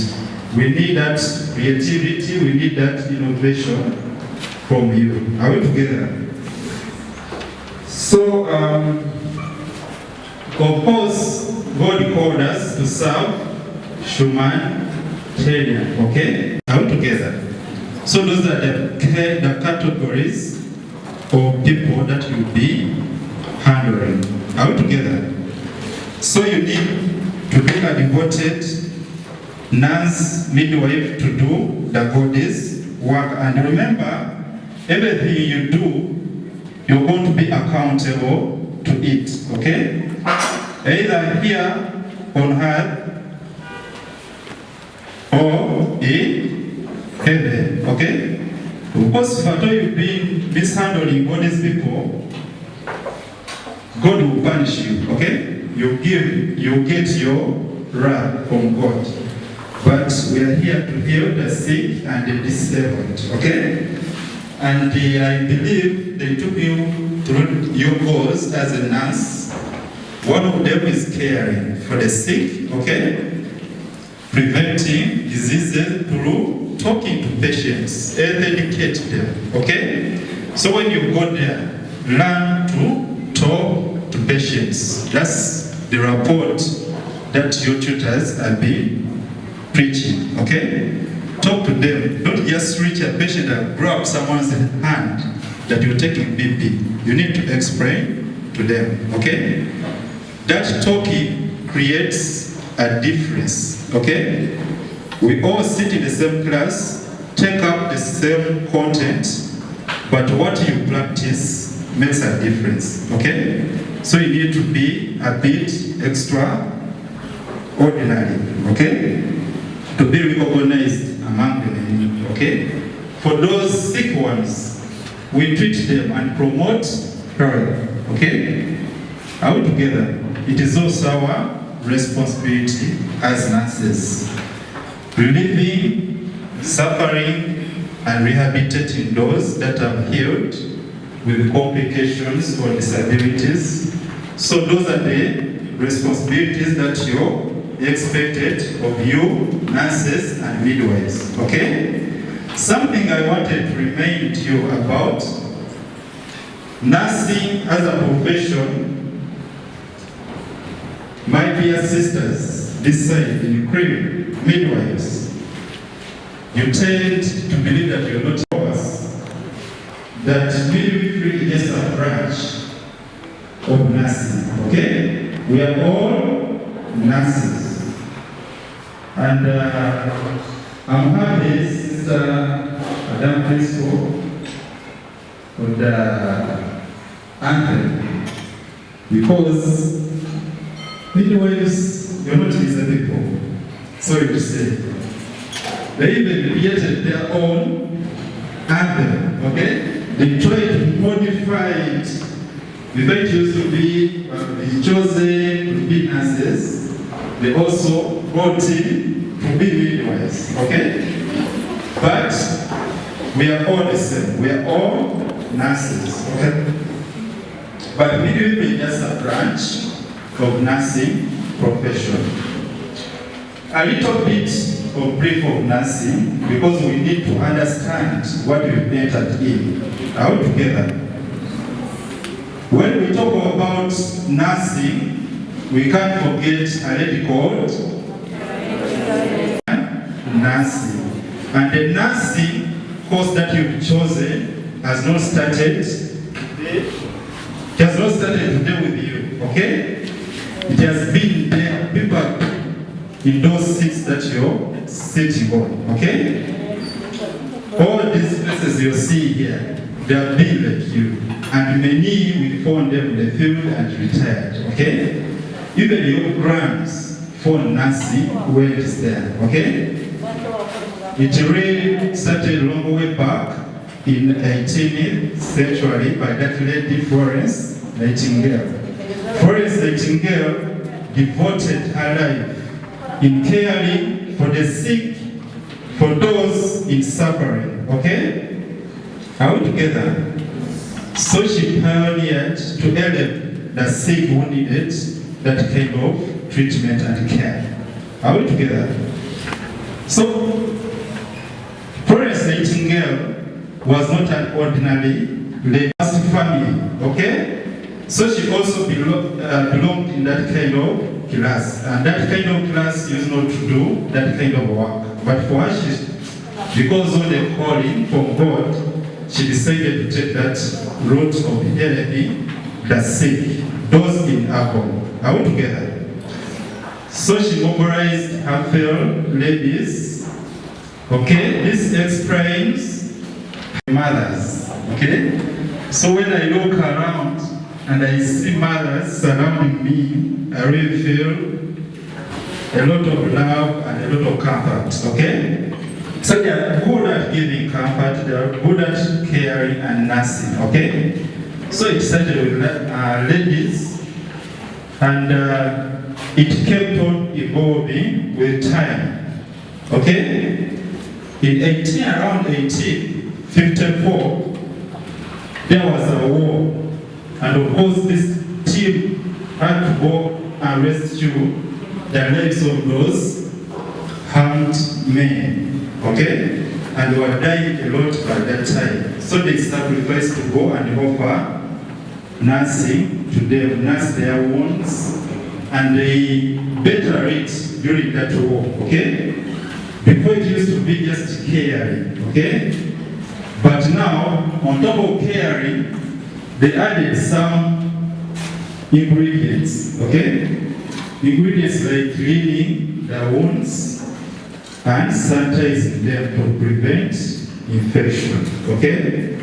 We need that creativity, we need that innovation from you. Are we together? So, of course, God called us to serve humanitarian, okay? Are we together? So those are the categories of people that you'll be handling. Are we together? So you need to be a devoted nurse, midwife to do the body's work. And remember, everything you do, you're going to be accountable to it, okay? Either here on earth or in heaven, okay? Because if at all you've been mishandling all these people, God will punish you, okay? You get your wrath from God. But we are here to heal the sick and the disabled, okay? And I believe they took you through your goals as a nurse. One of them is caring for the sick, okay? Preventing diseases through talking to patients, educate them, okay? So when you go there, learn to talk to patients. That's the report that your tutors have been preaching, okay? Talk to them. Don't just reach a patient and grab someone's hand that you're taking BP. You need to explain to them, okay? That talking creates a difference, okay? We all sit in the same class, take up the same content, but what you practice makes a difference, okay? So you need to be a bit extraordinary, okay? To be recognized among the many, okay? okay? For those sick ones, we treat them and promote health, okay? All together, it is also our responsibility as nurses, relieving, suffering, and rehabilitating those that are healed with complications or disabilities. So those are the responsibilities that you expected of you, nurses and midwives, okay? Something I wanted to remind you about, nursing as a profession, my dear sisters, this side, including midwives, you tend to believe that you're not ours, that midwifery is a branch of nursing, okay? We are all nurses. And I'm happy, Sister Madam Principal, for the anthem, because midwives, you're not easy people, sorry to say. They even created their own anthem, okay? They tried to modify it. The fact used to be chosen to be nurses, they also brought in to be midwives, okay? But we are all the same, we are all nurses, okay? But midwifery is just a branch of nursing profession. A little bit of brief of nursing, because we need to understand what we've entered in. All together. When we talk about nursing, we can't forget a lady called nursing. And the nursing course that you've chosen has not started today. It has not started today with you, okay? It has been there, people in those seats that you're sitting on, okay? All these places you see here, they have been like you. And many we found them in the field and retired, okay? Even your grands found nursing where it is there, okay? It really started long way back in 18th century by that lady Florence Nightingale. Florence Nightingale devoted her life in caring for the sick, for those in suffering, okay? All together. So she pioneered to help the sick who needed that kind of treatment and care. All together. So, Florence Nightingale was not an ordinary lady, family, okay? So she also belonged in that kind of class. And that kind of class used not to do that kind of work. But for her, because of the calling from God, she decided to take that route of helping the sick, those in agony, all together. So she mobilized her fellow ladies. Okay, this explains mothers. Okay, so when I look around and I see mothers surrounding me, I really feel a lot of love and a lot of comfort. Okay, so they are good at giving comfort, they are good at caring and nursing. Okay, so it started with ladies, and it kept on evolving with time. Okay. Around 1854, there was a war, and of course this team had to go and rescue the lives of those harmed men, okay? And they were dying a lot by that time. So they sacrificed to go and offer nursing to them, nurse their wounds, and they better it during that war, okay? Before it used to be just caring, okay? But now, on top of caring, they added some ingredients, okay? Ingredients like cleaning the wounds and sanitizing them to prevent infection, okay?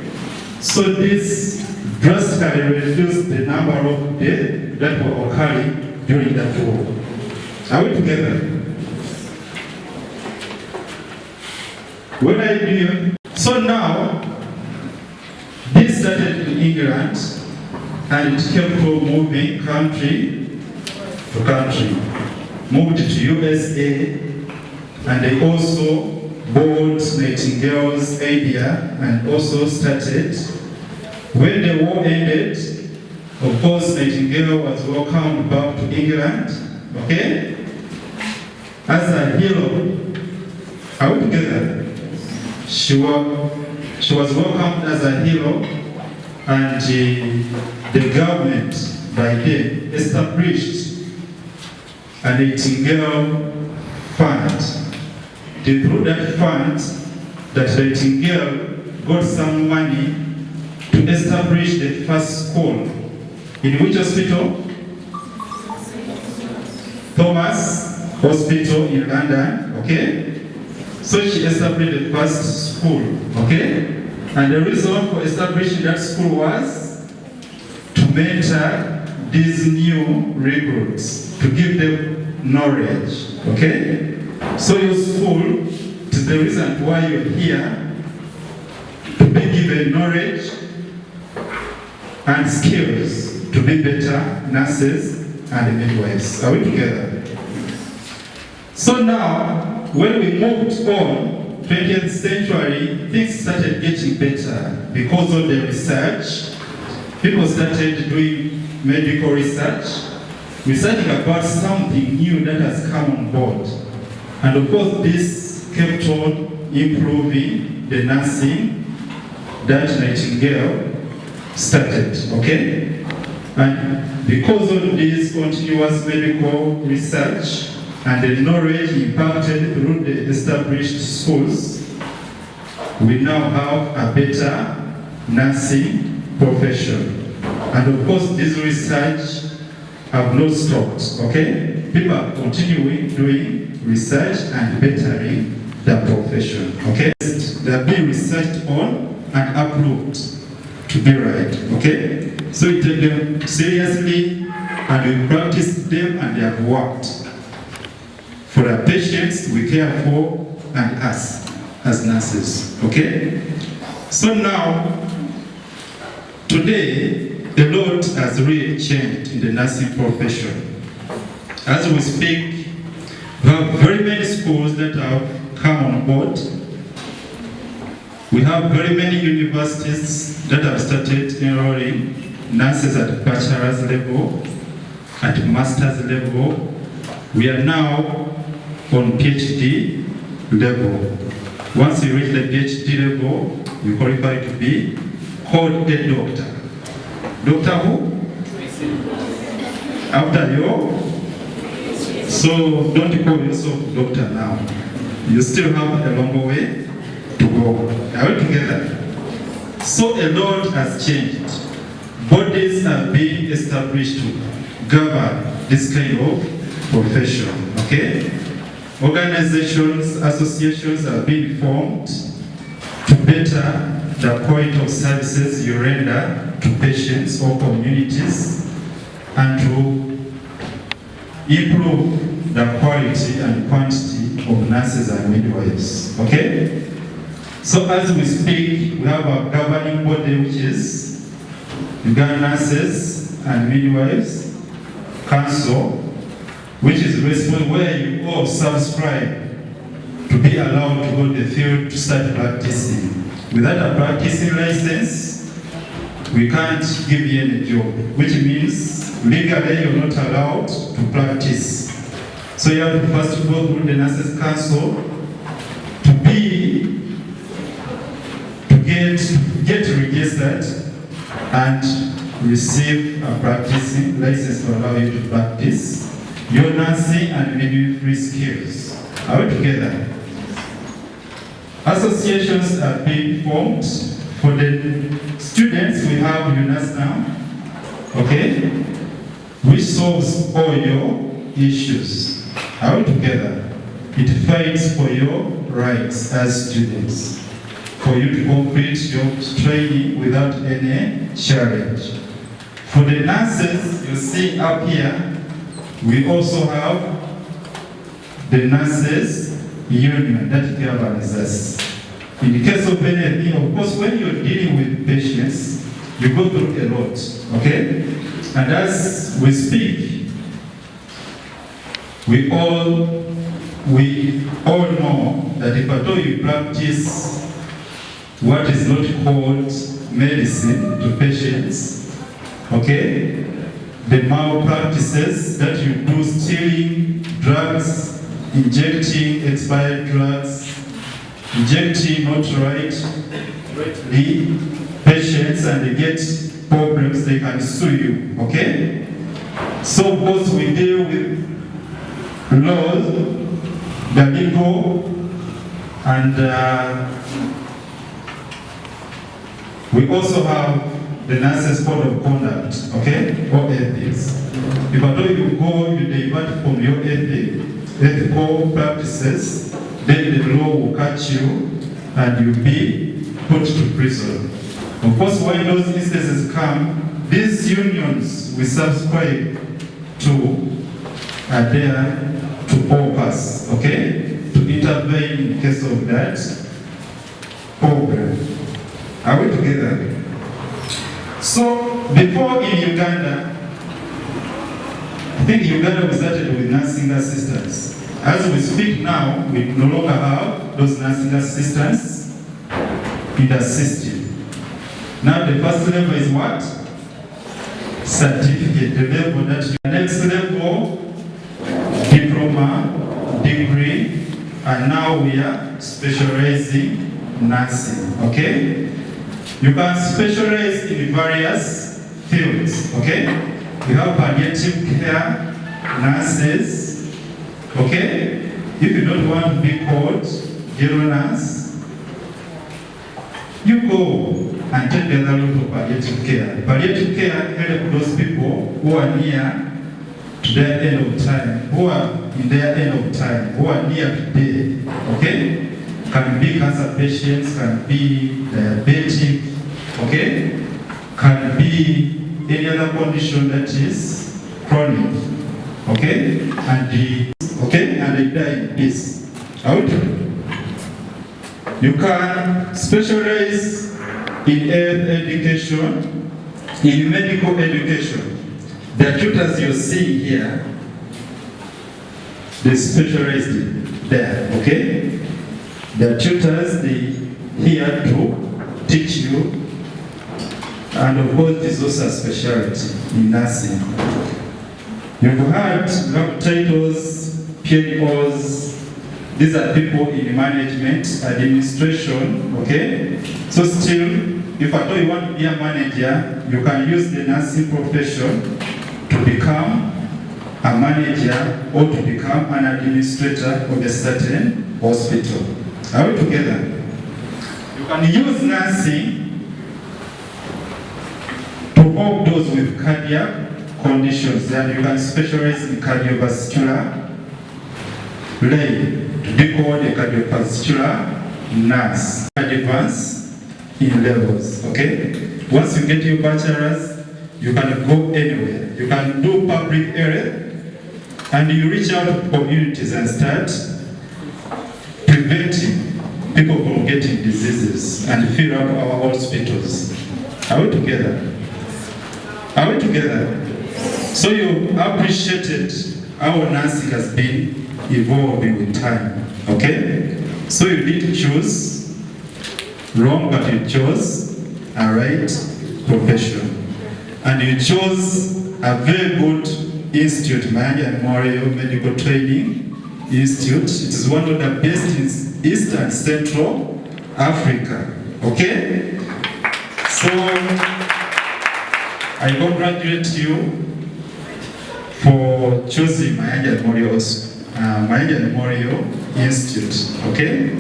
So this drastically reduced the number of deaths that were occurring during that war. Are we together? When I knew, so now, this started in England, and it kept on moving country to country. Moved to USA, and they also bought Nightingale's idea and also started. When the war ended, of course, Nightingale was welcomed back to England, okay? As a hero. Are we together? She was welcomed as a hero, and the government by then established a Nightingale Fund. Through that fund, that Nightingale got some money to establish the first school. In which hospital? Thomas Hospital in London, okay? So she established the first school, okay? And the reason for establishing that school was to mentor these new recruits, to give them knowledge, okay? So your school is the reason why you're here, to be given knowledge and skills to be better nurses and midwives. Are we together? So now, when we moved on, 20th century, things started getting better because of the research. People started doing medical research, researching about something new that has come on board. And of course, this kept on improving the nursing that Nightingale started, okay? And because of this continuous medical research and the knowledge impacted through the established schools, we now have a better nursing profession. And of course, this research have not stopped, okay? People are continuing doing research and bettering their profession, okay? They are being researched on and approved to be right, okay? So we take them seriously and we practice them, and they have worked. For our patients, we care for, and us as nurses, okay? So now, today, a lot has really changed in the nursing profession. As we speak, we have very many schools that have come on board. We have very many universities that have started enrolling nurses at bachelor's level, at master's level. We are now on PhD level. Once you reach the PhD level, you qualify to be called a doctor. Doctor who? After you? So don't call yourself doctor now. You still have a long way to go. Are we together? So a lot has changed. Bodies are being established to govern this kind of profession, okay? Organizations, associations are being formed to better the quality of services you render to patients or communities, and to improve the quality and quantity of nurses and midwives, okay? So as we speak, we have a governing body, which is Uganda Nurses and Midwives Council, which is responsible, where you all subscribe to be allowed to go to the field to start practicing. Without a practicing license, we can't give you any job, which means legally you're not allowed to practice. So you have to first go through the Nurses Council to get registered and receive a practicing license to allow you to practice your nursing and midwifery skills. Are we together? Associations are being formed. For the students, we have UNAS now, okay, which solves all your issues. Are we together? It fights for your rights as students, for you to complete your training without any challenge. For the nurses, you see up here, we also have the Nurses Union that governs us. In the case of anything, of course, when you're dealing with patients, you go through a lot, okay? And as we speak, we all know that if at all you practice what is not called medicine to patients, okay? The malpractices that you do, stealing drugs, injecting expired drugs, injecting not right the patients, and they get problems, they can sue you, okay? So of course we deal with laws, the legal, and we also have the Nurses Code of Conduct, okay, or ethics. If at all you go, you divert from your ethical practices, then the law will catch you and you'll be put to prison. Of course, when those instances come, these unions we subscribe to are there to help us, okay, to intervene in case of that problem. Are we together? So, before in Uganda, I think Uganda we started with nursing assistants. As we speak now, we no longer have those nursing assistants in the system. Now the first level is what? Certificate. The level that you next level, diploma, degree, and now we are specializing nursing. Okay? You can specialize in various fields. Okay? You have palliative care nurses. Okay? If you don't want to be called general nurse, you go and take the other route of palliative care. Palliative care help those people who are near to their end of time, who are in their end of time, who are near to death. Okay? Can be cancer patients, can be diabetic, okay? Can be any other condition that is chronic, okay? And they die in peace. Out. You can specialize in health education, in medical education. The tutors you're seeing here, they specialized there, okay? The tutors, they here to teach you, and of course this is also a specialty in nursing. You've had job titles, PNOs. These are people in management, administration, okay? So still, if at all you want to be a manager, you can use the nursing profession to become a manager or to become an administrator of a certain hospital. Are we together? You can use nursing to help those with cardiac conditions, and you can specialize in cardiovascular lay to be called a cardiovascular nurse. Advance in levels, okay? Once you get your bachelor's, you can go anywhere. You can do public health, and you reach out to communities and start preventing people from getting diseases and fill up our hospitals. Are we together? Are we together? So you appreciated how nursing has been evolving with time, okay? So you didn't choose wrong, but you chose a right profession. And you chose a very good institute, Mayanja Memorial Medical Training Institute. It is one of the best in East and Central Africa, okay? So I congratulate you for choosing Mayanja Memorial Institute, okay?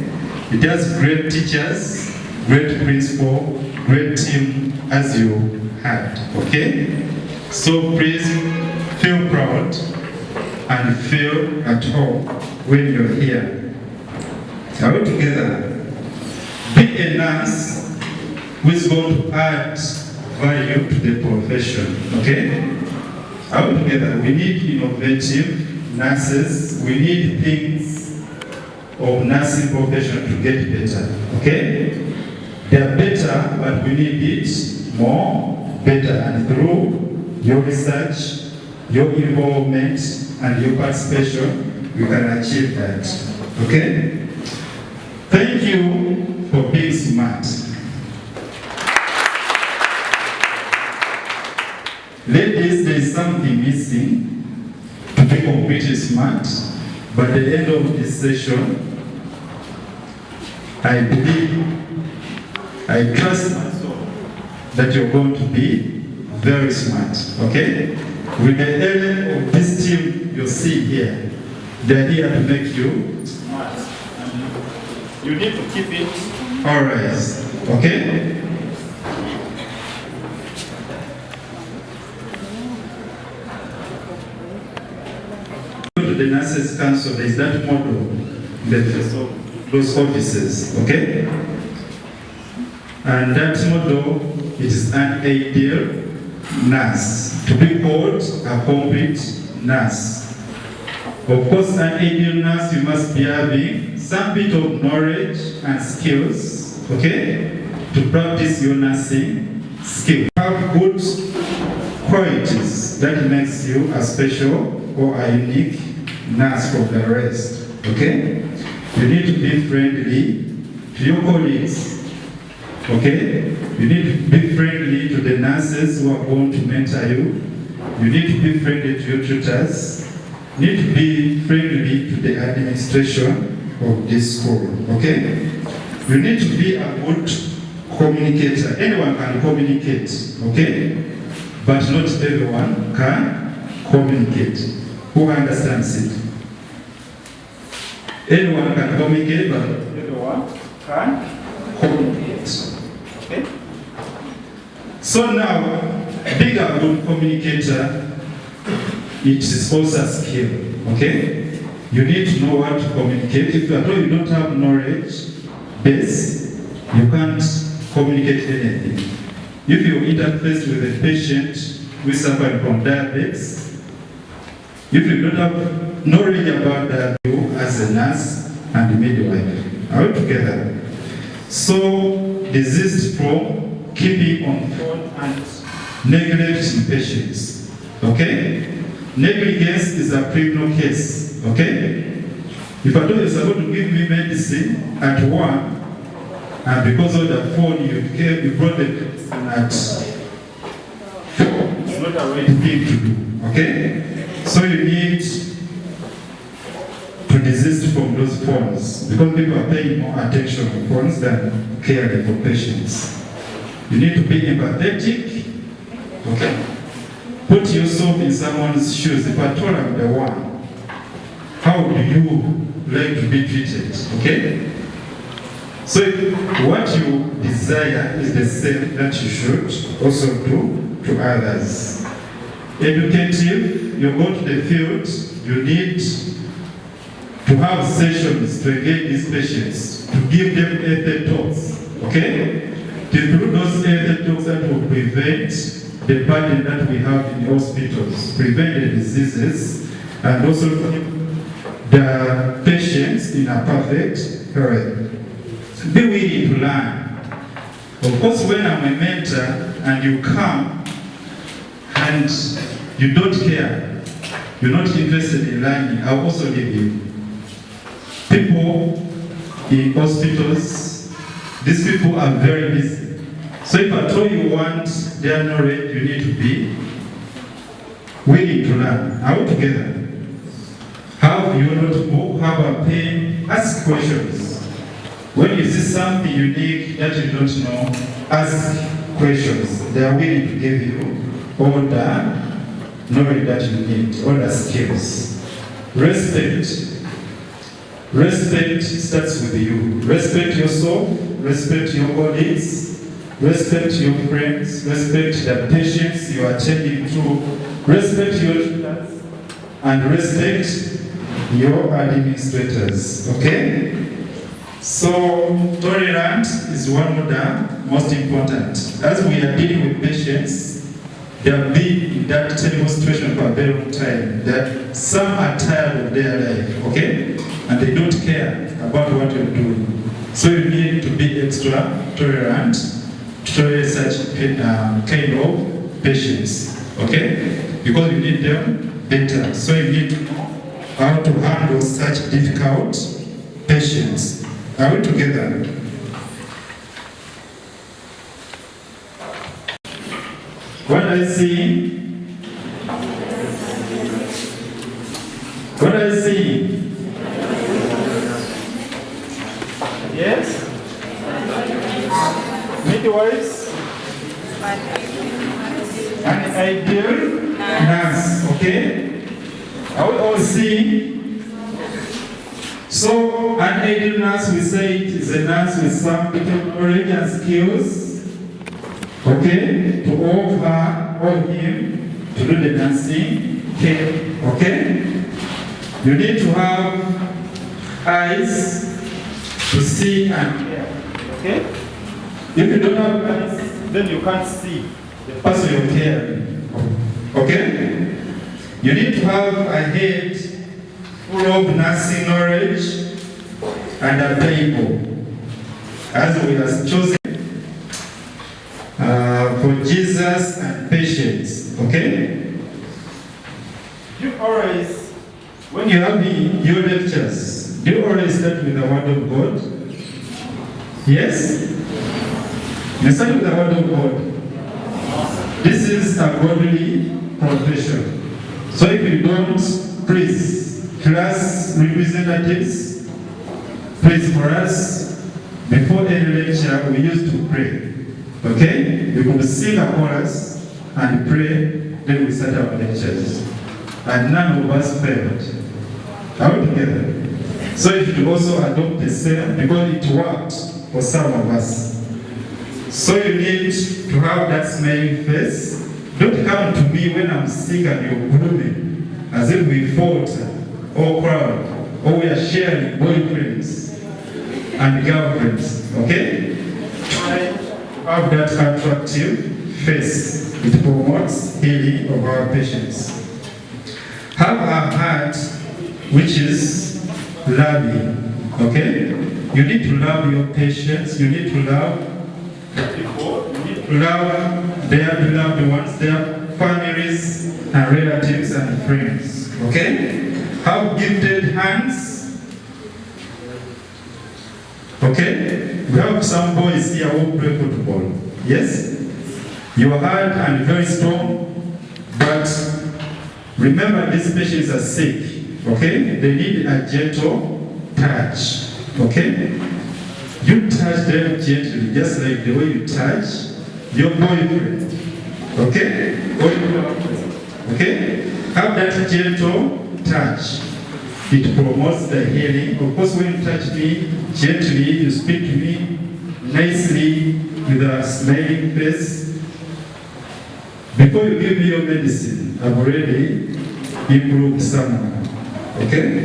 It has great teachers, great principal, great team as you had, okay? So please feel proud and feel at home when you're here. Are we together? Be a nurse who is going to add value to the profession, okay? Are we together? We need innovative nurses. We need things of nursing profession to get better, okay? They are better, but we need it more better, and through your research, your involvement, and your participation, we can achieve that, okay? Thank you for being smart. Ladies, there is something missing to be completely smart, but at the end of this session, I believe, I trust myself that you're going to be very smart, okay? With the element of this team you see here, they're here to make you smart. And you need to keep it all right, okay? To the Nurses Council, there is that model in the face of those offices, okay? And that model is an ideal nurse, to be called a complete nurse. Of course, an ideal nurse, you must be having some bit of knowledge and skills, okay, to practice your nursing skill. Have good qualities that makes you a special or a unique nurse from the rest, okay? You need to be friendly to your colleagues, okay? You need to be friendly to the nurses who are going to mentor you. You need to be friendly to your tutors. You need to be friendly to the administration of this school, okay? You need to be a good communicator. Anyone can communicate, okay? But not everyone can communicate. Who understands it? Anyone can communicate, but everyone can communicate. Okay? So now, being a good communicator, it is also a skill, okay? You need to know how to communicate. If at all you don't have knowledge base, you can't communicate anything. If you interface with a patient who is suffering from diabetes, if you don't have knowledge about that, you as a nurse and midwife are together. So desist from keeping on phone and neglecting patients. Okay? Negligence is a criminal case. Okay? If I told you supposed to give me medicine at 1, and because of the phone you brought the medicine at 4, it's not the right thing to do. Okay? So you need to desist from those phones, because people are paying more attention to phones than caring for patients. You need to be empathetic. Okay? Put yourself in someone's shoes. If I told I'm the one, how do you like to be treated? Okay? So what you desire is the same that you should also do to others. Educative, you go to the field, you need to have sessions to engage these patients, to give them health talks, okay? To include those health talks that will prevent the burden that we have in hospitals, prevent the diseases, and also keep the patients in a perfect health. Be willing to learn. Of course, when I'm a mentor and you come and you don't care, you're not interested in learning, I'll also leave you. People in hospitals, these people are very busy. So if at all you want their knowledge, you need to be willing to learn. Are we together? Have your notebook, have a pen, ask questions. When you see something unique that you don't know, ask questions. They are willing to give you all the knowledge that you need, all the skills. Respect. Respect starts with you. Respect yourself, respect your colleagues, respect your friends, respect the patients you are attending to, respect your students, and respect your administrators. Okay? So, tolerance is one of the most important. As we are dealing with patients, they have been in that terrible situation for a very long time, that some are tired of their life, okay? and they don't care about what you're doing. So you need to be extra tolerant to tolerate such kind of patients, okay? Because you need them better. So you need to know how to handle such difficult patients. Are we together? What I see? What I see? Yes? Midwives? An ideal nurse, okay? Are we all seeing? So, an ideal nurse, we say it is a nurse with some knowledge and skills, okay, to offer or him to do the nursing care, okay? You need to have eyes to see and hear, Okay? if you don't have eyes, Then you can't see the person you're caring, okay? You need to have a head full of nursing knowledge and a Bible, as we have chosen for Jesus and patience, okay? You always, When you have your lectures, do you always start with the Word of God? Yes? You start with the Word of God. This is a godly profession. So if you don't, please, class representatives, please for us, before any lecture, we used to pray. Okay? We could sing a chorus and pray, then we start our lectures. And none of us failed. Are we together? So you should also adopt the same because it worked for some of us. So you need to have that smiling face. Don't come to me when I'm sick and you're grooming, as if we fought or quarreled, or we are sharing boyfriends and girlfriends. Okay? Try to have that attractive face. It promotes healing of our patients. Have a heart which is loving. Okay? You need to love your patients. You need to love people. You need to love their beloved ones, their families and relatives and friends. Okay? Have gifted hands. Okay? We have some boys here who play football. Yes? You are hard and very strong, but remember these patients are sick. Okay? They need a gentle touch. Okay? You touch them gently, just like the way you touch your boyfriend. Okay? Or your girlfriend. Okay? Have that gentle touch. It promotes the healing. Of course, when you touch me gently, you speak to me nicely with a smiling face. Before you give me your medicine, I've already improved someone. Okay?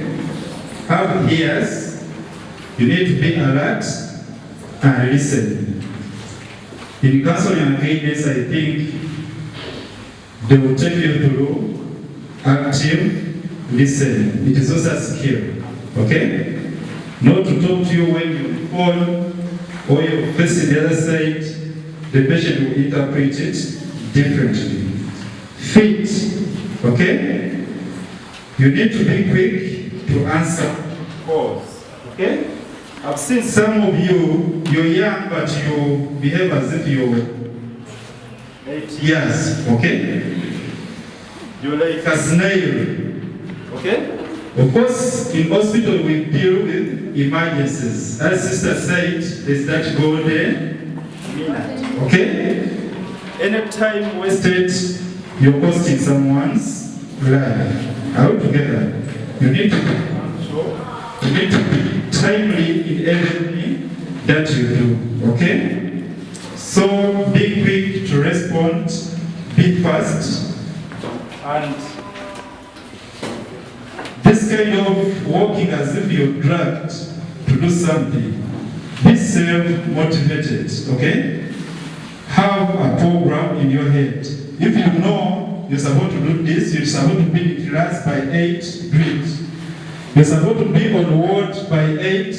Have ears. You need to be alert and listen. In counseling and guidance, I think they will take you through active listening. It is also a skill. Okay? Not to talk to you when you fall or you're facing the other side. The patient will interpret it differently. Fit. Okay? You need to be quick to answer calls. Okay? I've seen some of you, you're young, but you behave as if you're 8 years. Okay? You're like a snail. Okay? Of course, in hospital we deal with emergencies. As sister said, there's that golden minute. Okay? Any time wasted, you're costing someone's life. Are we together? You need to be punctual. You need to be timely in everything that you do. Okay? So be quick to respond, be fast, and this kind of walking as if you're dragged to do something. Be self-motivated, okay? Have a program in your head. If you know you're supposed to do this, you're supposed to be in class by 8, do it. You're supposed to be on ward by 8.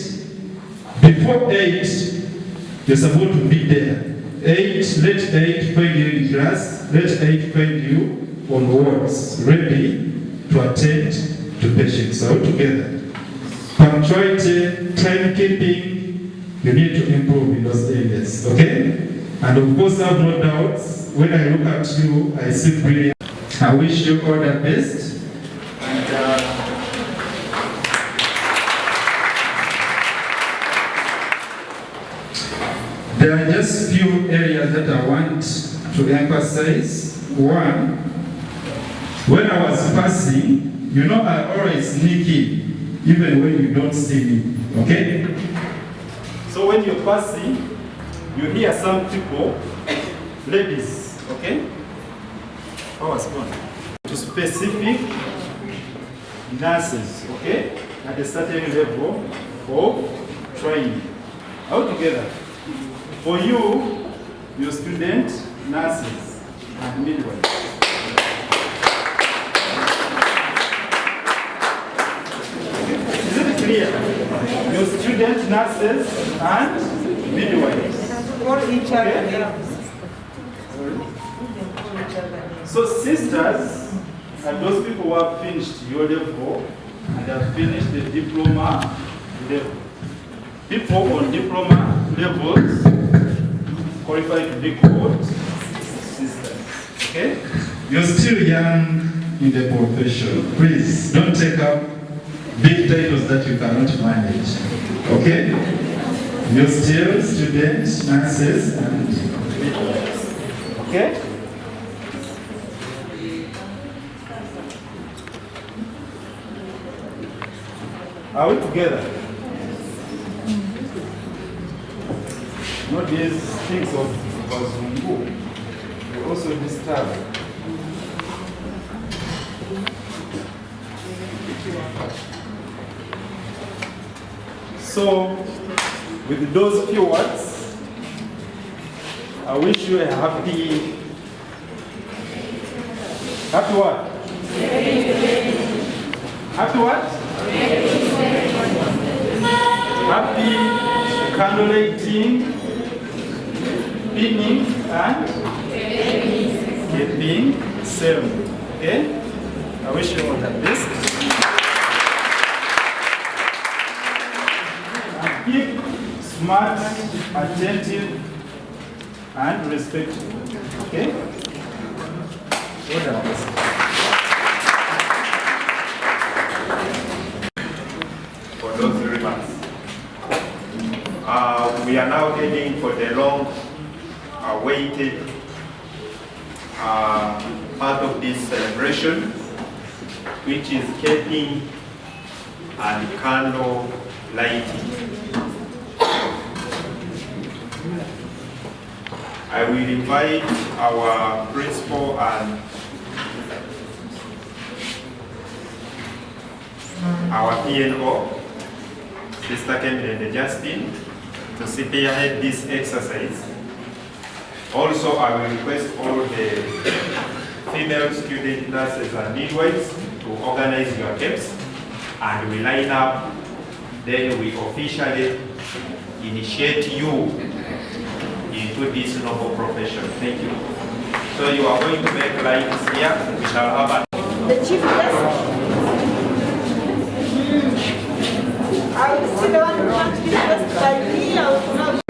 Before 8, you're supposed to be there. 8, let 8 find you in class, let 8 find you on wards, ready to attend to patients. All together. Punctuality, timekeeping, you need to improve in those areas, okay? And of course, I have no doubts. When I look at you, I see brilliance. I wish you all the best. And there are just few areas that I want to emphasize. One, when I was passing, you know I always sneak in, even when you don't see me, okay? So when you're passing, you hear some people, ladies, okay? Power's gone. To specific nurses, okay? At a certain level of training. All together. For you, your student nurses and midwives. Is it clear? Your student nurses and midwives. For each other. So sisters and those people who have finished your level and have finished the diploma level. People on diploma levels qualified to be called sisters. Okay? You're still young in the profession. Please don't take up big titles that you cannot manage. Okay? You're still students, nurses, and midwives. Okay? Are we together? Not these things of Bazungu. We also disturb. So, with those few words, I wish you a happy what? Happy what? Happy candle lighting, pinning, and getting ceremony. Okay? I wish you all the best. And keep smart, attentive, and respectful. Okay? All the best. For those remarks. We are now heading for the long-awaited part of this celebration, which is caking and candle lighting. I will invite our principal and our PNO, Sister Kemile Justin, to spearhead this exercise. Also, I will request all the female student nurses and midwives to organize your camps, and we line up, then we officially initiate you into this noble profession. Thank you. So you are going to make lines here. We shall have The chief guest. I will see the one who wants to be blessed by me. I will not.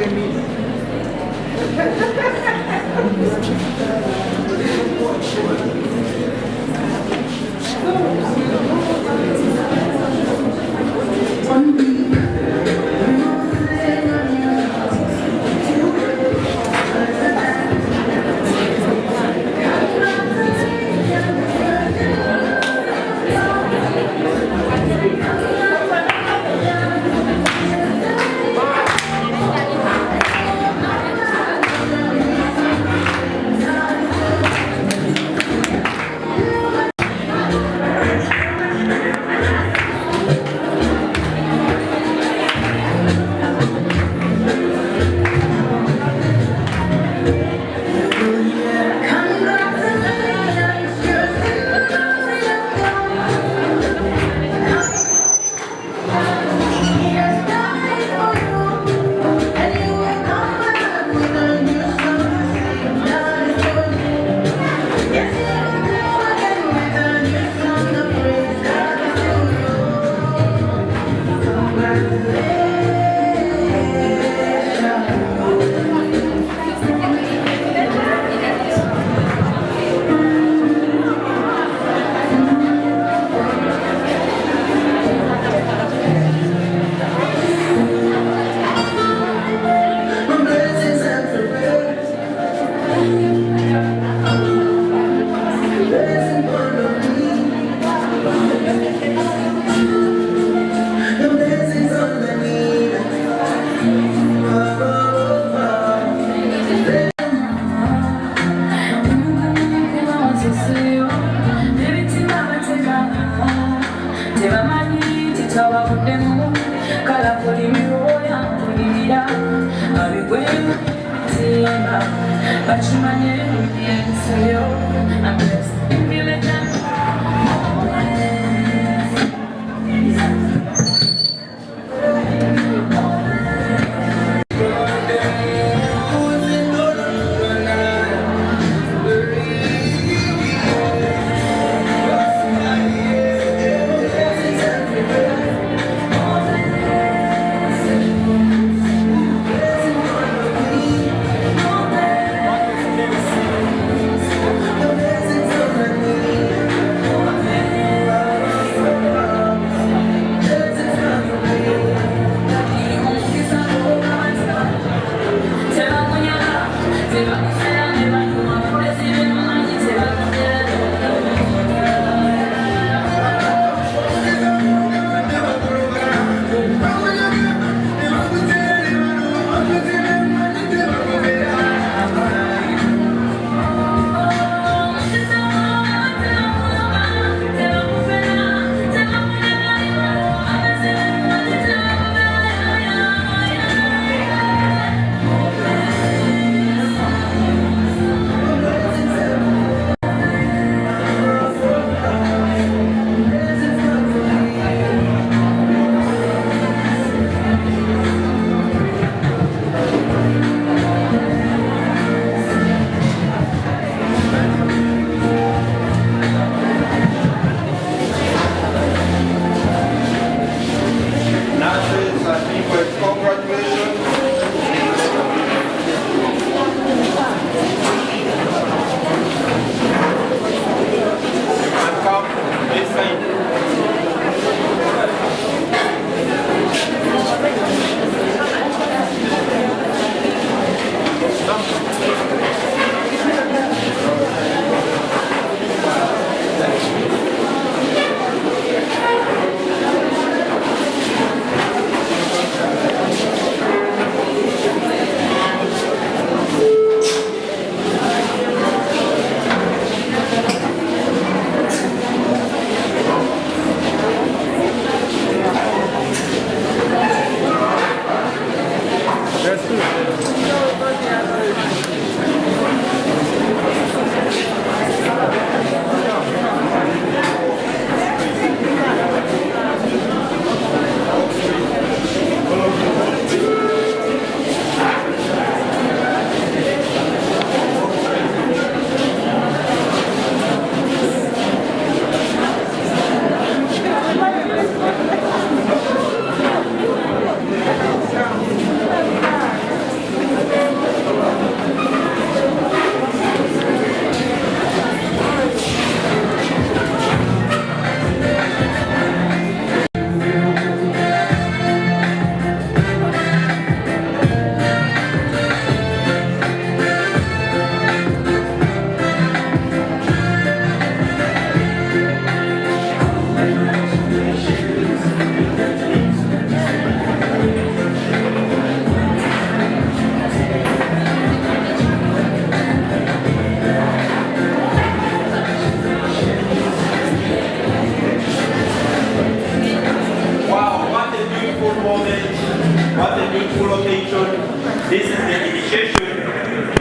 This is the initiation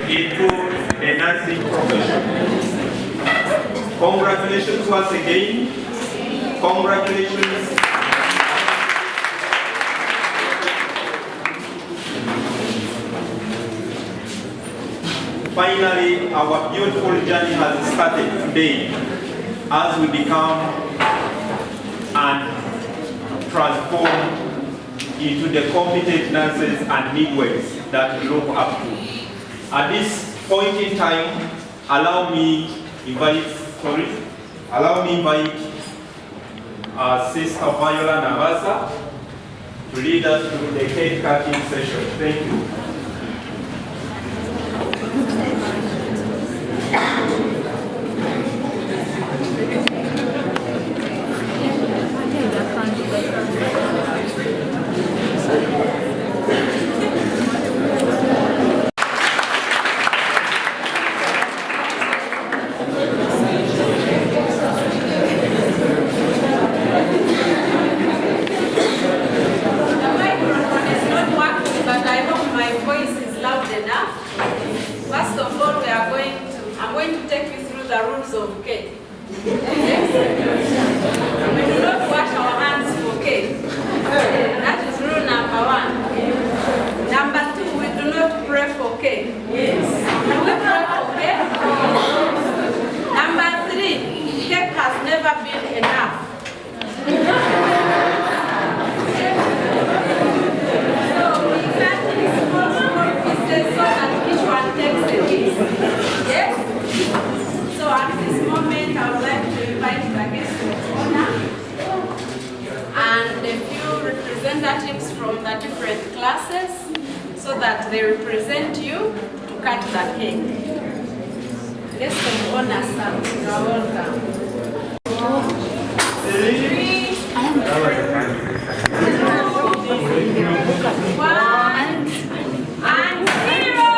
into the nursing profession. Congratulations once again. Congratulations. Finally, our beautiful journey has started today as we become and transform into the competent nurses and midwives that we look up to. At this point in time, allow me invite Sister Viola Navasa to lead us through the cake cutting session. Thank you. First of all, I'm going to take you through the rules of cake. We do not wash our hands for cake. That is rule number 1. Number 2, we do not pray for cake. Yes. Can we pray for cake? Number 3, cake has never been enough. So we cut in small pieces so that each one takes a piece. Yes? So at this moment, I would like to invite the guest of honor and a few representatives from the different classes so that they represent you to cut the cake. Guest of honor, sir, you are welcome. 3, 2, 1, and 0!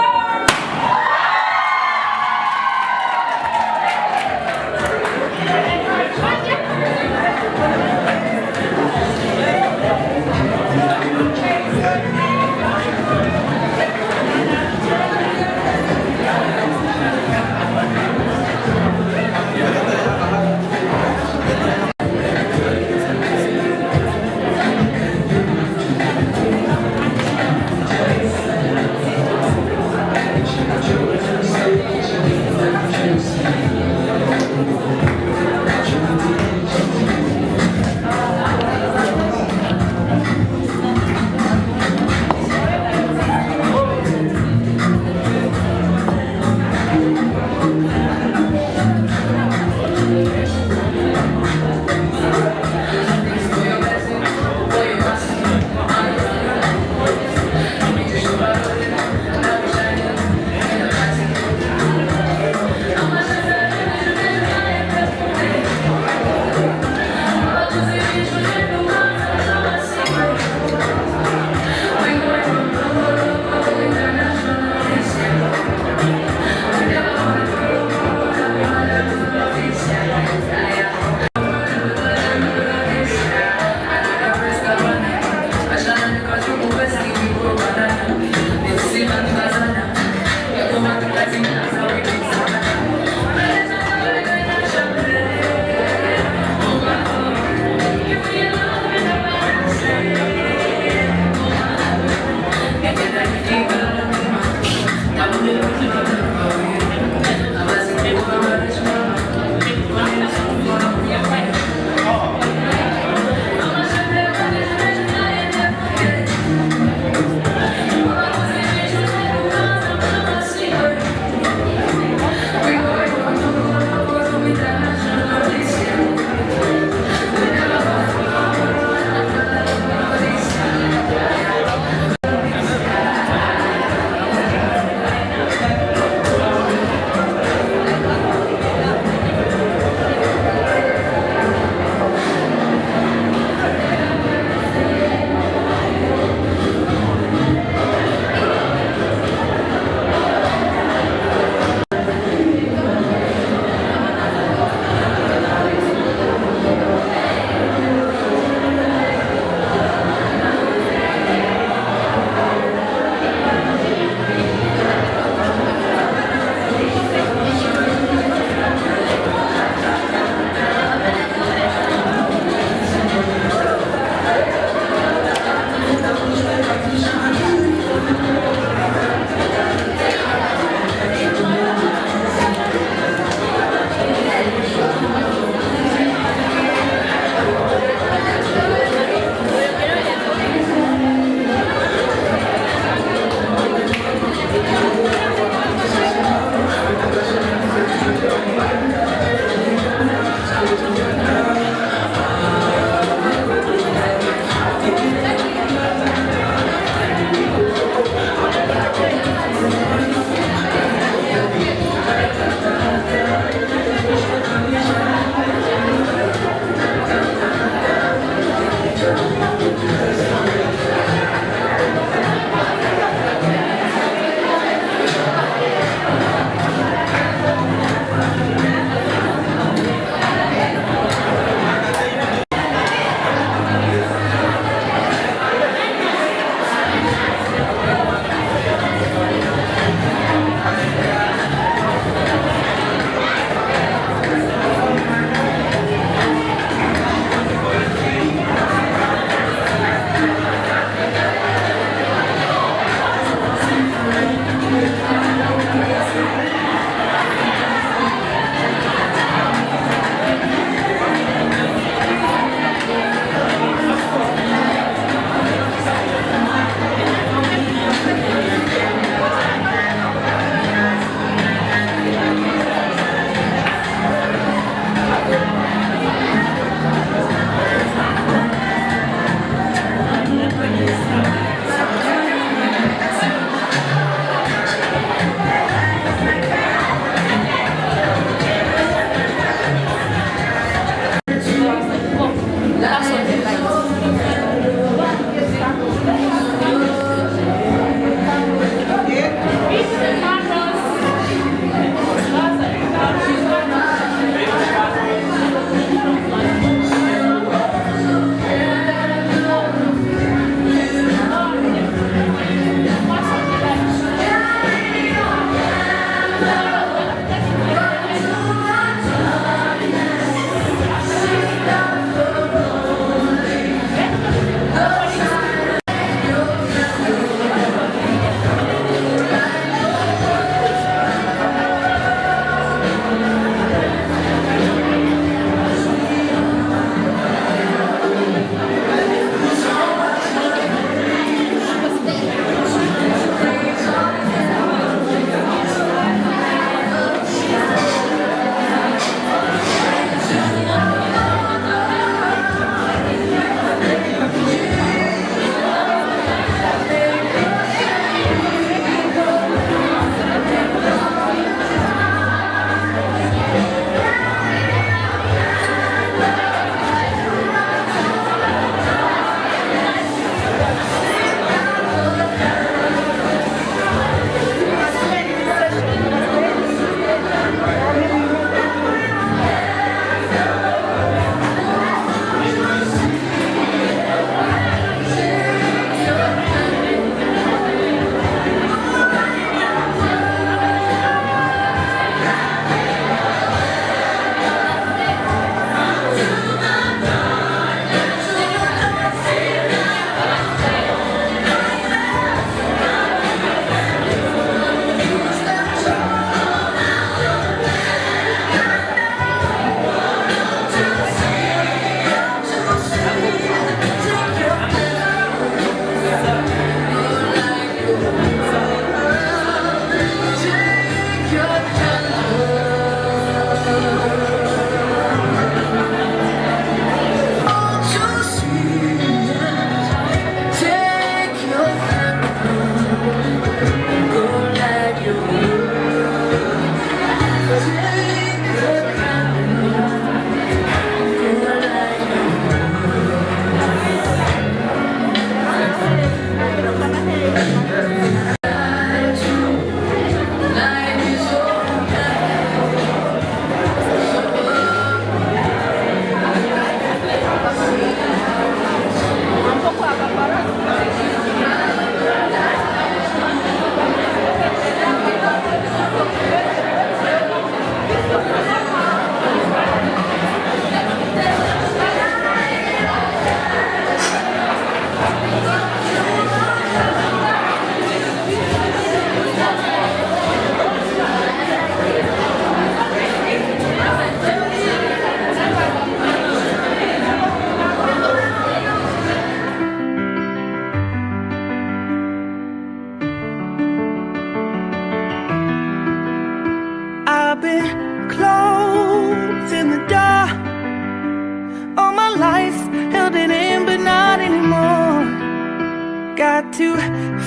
2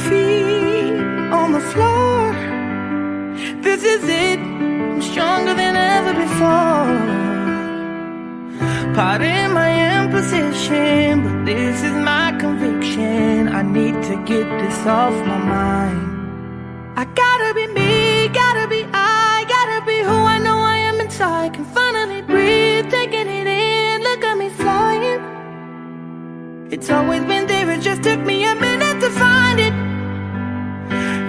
feet on the floor. This is it, I'm stronger than ever before. Pardon my imposition, but this is my conviction. I need to get this off my mind. I gotta be me, gotta be I, gotta be who I know I am inside. Can finally breathe, taking it in, look at me flying. It's always been there, it just took me a minute to find it.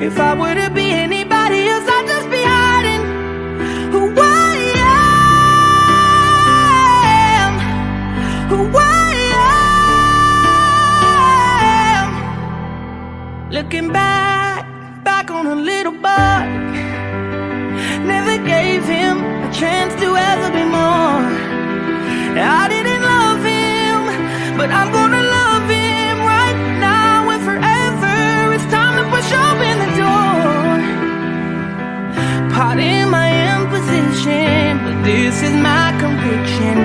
If I were to be anybody else, I'd just be hiding who I am, who I am. Looking back on a little boy, never gave him a chance to ever be more. I didn't love him, but I'm gonna love him right now and forever. It's time to push open the door. Pardon my imposition, but this is my conviction.